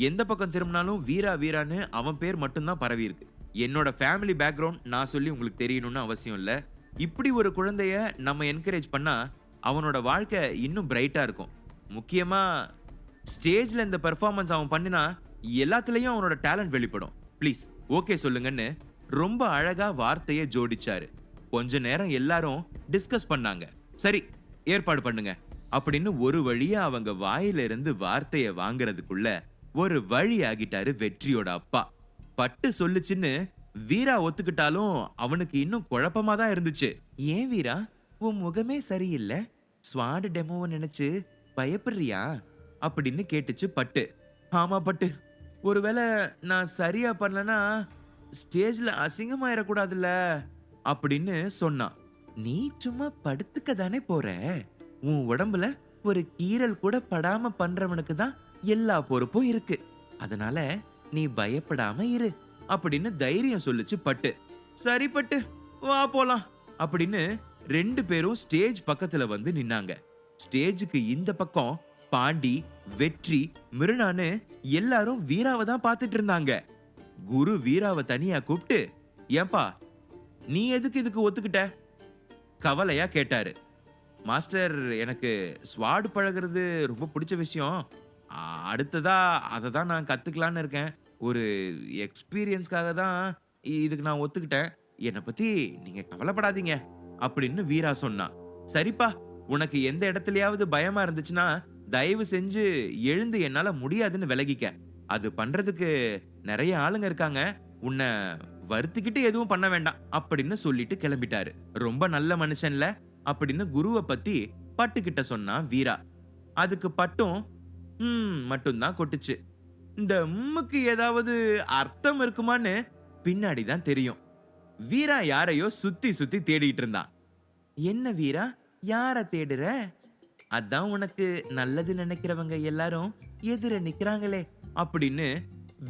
எந்த பக்கம் திரும்பினாலும் வீரா வீரான்னு அவன் பேர் மட்டும்தான் பரவி இருக்கு. என்னோட ஃபேமிலி பேக்ரவுண்ட் நான் சொல்லி உங்களுக்கு தெரியணும்னு அவசியம் இல்ல. இப்படி ஒரு குழந்தைய நம்ம என்கரேஜ் பண்ணா அவனோட வாழ்க்கை இன்னும் பிரைட்டா இருக்கும். முக்கியமா ஸ்டேஜ்ல இந்த பெர்ஃபார்மன்ஸ் அவன் பண்ணினா எல்லாத்துலயும் அவனோட டேலண்ட் வெளிப்படும். ப்ளீஸ் ஓகே சொல்லுங்கன்னு ரொம்ப அழகா வார்த்தையை ஜோடிச்சாரு. கொஞ்ச நேரம் எல்லாரும் டிஸ்கஸ் பண்ணாங்க. சரி ஏற்பாடு பண்ணுங்க அப்படின்னு ஒரு வழியா அவங்க வாயில இருந்து வார்த்தையை வாங்குறதுக்குள்ள ஒரு வழி ஆகிட்டாரு வெற்றியோட அப்பா. பட்டு சொல்லுச்சுன்னு வீரா ஒத்துக்கிட்டாலும் அவனுக்கு இன்னும் குழப்பமா தான் இருந்துச்சு. ஏன் வீரா, உன் முகமே சரியில்லை, ஸ்வாட் டெமோவை நினைச்சு பயப்படுறியா அப்படின்னு கேட்டுச்சு பட்டு. ஆமா பட்டு, ஒருவேளை நான் சரியா பண்ணலனா ஸ்டேஜ்ல அசிங்கமாயிடக்கூடாதுல்ல அப்படின்னு சொன்னான். நீ சும்மா படுத்துக்க தானே போற, உன் உடம்புல ஒரு கீறல் கூட படாம பண்றவனுக்கு தான் எல்லா பொறுப்பும் இருக்கு, அதனால நீ பயப்படாம இரு அப்படின்னு தைரியம் சொல்லுச்சு பட்டு. சரி பட்டு, வா போலாம் அப்படின்னு 2 பேரும் ஸ்டேஜ் பக்கத்துல வந்து நின்னாங்க. ஸ்டேஜுக்கு இந்த பக்கம் பாண்டி, வெற்றி, மிருனான்னு எல்லாரும் வீராவை தான் பார்த்துட்டு இருந்தாங்க. குரு வீராவை தனியா கூப்பிட்டு, ஏன்பா நீ எதுக்கு இதுக்கு ஒத்துக்கிட்ட கவலையா கேட்டாரு. மாஸ்டர், எனக்கு ஸ்வாட் பழகிறது ரொம்ப பிடிச்ச விஷயம், அடுத்ததா அதை தான் நான் கத்துக்கலான்னு இருக்கேன். ஒரு எக்ஸ்பீரியன்ஸ்க்காக தான் இதுக்கு நான் ஒத்துக்கிட்டேன். என்னை பத்தி நீங்க கவலைப்படாதீங்க அப்படின்னு வீரா சொன்னா. சரிப்பா, உனக்கு எந்த இடத்துலயாவது பயமா இருந்துச்சுன்னா தயவு செஞ்சு எழுந்து என்னால முடியாதுன்னு விலகிக்க. அது பண்றதுக்கு நிறைய ஆளுங்க இருக்காங்க, உன்னை வருத்திக்கிட்டு எதுவும் பண்ண வேண்டாம் அப்படின்னு சொல்லிட்டு கிளம்பிட்டாரு. ரொம்ப நல்ல மனுஷன்ல அப்படின்னு குருவை பத்தி பட்டு கிட்ட சொன்னா வீரா. அதுக்கு பட்டும் மட்டும்தான் கொட்டுச்சு. இந்த உம்முக்கு ஏதாவது அர்த்தம் இருக்குமான்னு பின்னாடி தான் தெரியும். வீரா யாரையோ சுத்தி சுத்தி தேடிட்டு இருந்தான். என்ன வீரா, யார தேடுற? அதான் உனக்கு நல்லது நினைக்கிறவங்க எல்லாரும் எதிர நிக்கிறாங்களே அப்படின்னு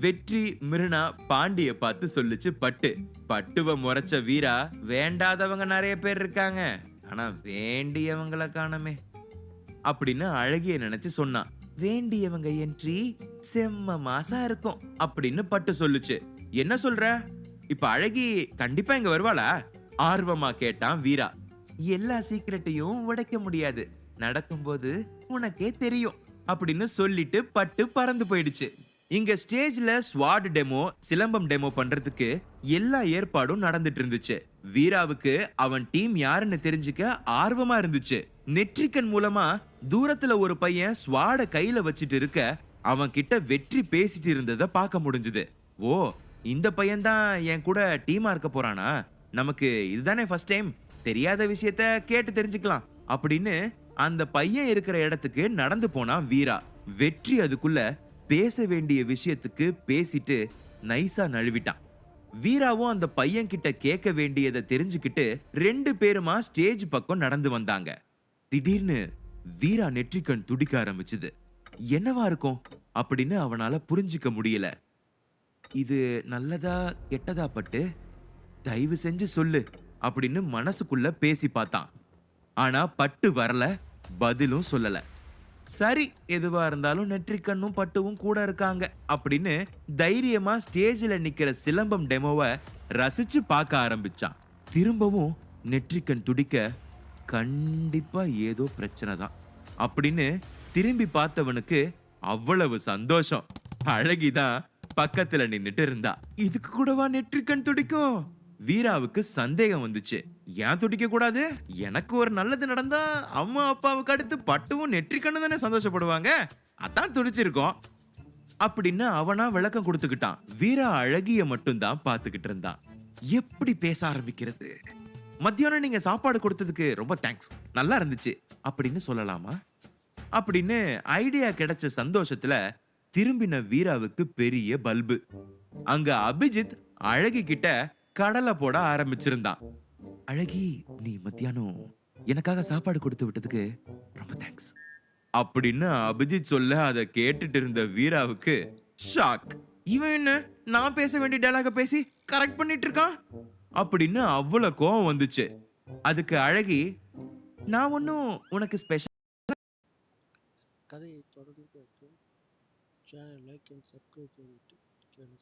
வெற்றி, மிருனா, பாண்டிய பார்த்து சொல்லுச்சு பட்டு. பட்டுவ முறைச்ச வீரா, வேண்டாதவங்க நிறைய பேர் இருக்காங்க, ஆனா வேண்டியவங்களை காணமே அப்படின்னு அழகிய நினைச்சு சொன்னான். வேண்டியவங்க என்ட்ரி செம்ம மாசா இருக்கும் அப்படின்னு பட்டு சொல்லுச்சு. என்ன சொல்ற, இப்ப அழகி கண்டிப்பா இங்க வருவாளா ஆர்வமா கேட்டான் வீரா. எல்லா சீக்கிரட்டையும் உடைக்க முடியாது, நடக்கும்போது உனக்கே தெரியும் அப்படின்னு சொல்லிட்டு பட்டு பறந்து போயிடுச்சு. இங்க ஸ்டேஜ்ல ஸ்வாட் டெமோ, சிலம்பம் டெமோ பண்றதுக்கு எல்லா ஏற்பாடும் நடந்துட்டு இருந்துச்சு. வீராவுக்கு அவன் டீம் யாருன்னு தெரிஞ்சுக்க ஆர்வமா இருந்துச்சு. நெற்றிக்கண் மூலமா தூரத்துல ஒரு பையன் ஸ்வாட கையில வச்சிட்டு இருக்க அவன் கிட்ட வெற்றி பேசிட்டு இருந்ததை பார்க்க முடிஞ்சது. ஓ, இந்த பையன்தான் என் கூட டீமா இருக்க போறானா? நமக்கு இதுதானே ஃபர்ஸ்ட் டைம். தெரியாத விஷயத்த கேட்டு தெரிஞ்சுக்கலாம் அப்படின்னு அந்த பையன் இருக்கிற இடத்துக்கு நடந்து போனான் வீரா. வெற்றி அதுக்குள்ள பேச வேண்டிய விஷயத்துக்கு பேசிட்டு நைஸா நழுவிட்டான். வீராவும் அந்த பையன் கிட்ட கேட்க வேண்டியதை தெரிஞ்சுக்கிட்டு 2 பேருமா ஸ்டேஜ் பக்கம் நடந்து வந்தாங்க. திடீர்னு வீரா நெற்றிக்கண் துடிக்க ஆரம்பிச்சுது. என்னவா இருக்கும் அப்படின்னு அவனால புரிஞ்சுக்க முடியல. இது நல்லதா கெட்டதா பட்டு? தயவு செஞ்சு சொல்லு அப்படின்னு மனசுக்குள்ள பேசி பார்த்தான். ஆனா பட்டு வரல, பதிலும் சொல்லல. சரி, எதுவா இருந்தாலும் நெற்றிக்கண்ணும் பட்டுவும் கூட இருக்காங்க அப்படின்னு தைரியமா ஸ்டேஜ்ல நிக்கிற சிலம்பம் டெமோவை ரசிச்சு பார்க்க ஆரம்பிச்சான். திரும்பவும் நெற்றிக்கண் துடிக்க, கண்டிப்பா ஏதோ பிரச்சனை தான் அப்படின்னு திரும்பி பார்த்தவனுக்கு அவ்வளவு சந்தோஷம். அழகிதான் பக்கத்துல நின்னுட்டு இருந்தா. இதுக்கு கூடவா நெற்றிக்கண் துடிக்கும்? வீராவுக்கு சந்தேகம் வந்துச்சு. ஏன் துடிக்க கூடாது? எனக்கு ஒரு நல்லது நடந்தா அம்மா அப்பாவுக்கு அடுத்து பட்டுவும் நெற்றிக்கண்ணு தானே சந்தோஷப்படுவாங்க. அதான் துடிச்சிருக்கோம் அப்படின்னு அவனா விளக்கம் கொடுத்துக்கிட்டான். வீரா அழகிய மட்டும்தான் பார்த்துக்கிட்டு இருந்தான். எப்படி பேச ஆரம்பிக்கிறது? மத்தியானம் நீங்க சாப்பாடு கொடுத்ததுக்கு ரொம்ப தேங்க்ஸ், நல்லா இருந்துச்சு அப்படின்னு சொல்லலாமா? அப்படின்னு ஐடியா கிடைச்ச சந்தோஷத்துல திரும்பின வீராவுக்கு பெரிய பல்பு. அங்க அபிஜித் அழகி கிட்ட கடலை போட ஆரம்பிச்சிருந்தான். அழகி, நீ மத்தியானம் எனக்காக சாப்பாடு கொடுத்து விட்டதுக்கு ரொம்ப தேங்க்ஸ் அப்படின்னு அபிஜித் சொல்ல அதை கேட்டுட்டு இருந்த வீராவுக்கு ஷாக். இவன் என்ன நான் பேச வேண்டிய டயலாக பேசி கரெக்ட் பண்ணிட்டு இருக்கான் அப்படின்னு அவ்வளவு கோவம் வந்துச்சு. அதுக்கு அழகி, நான் ஒன்னும் உனக்கு ஸ்பெஷல். கதையை தொடர்ந்து கேட்க சேனல் லைக் அண்ட் சப்ஸ்கிரைப் செய்துவிட்டு சேனல்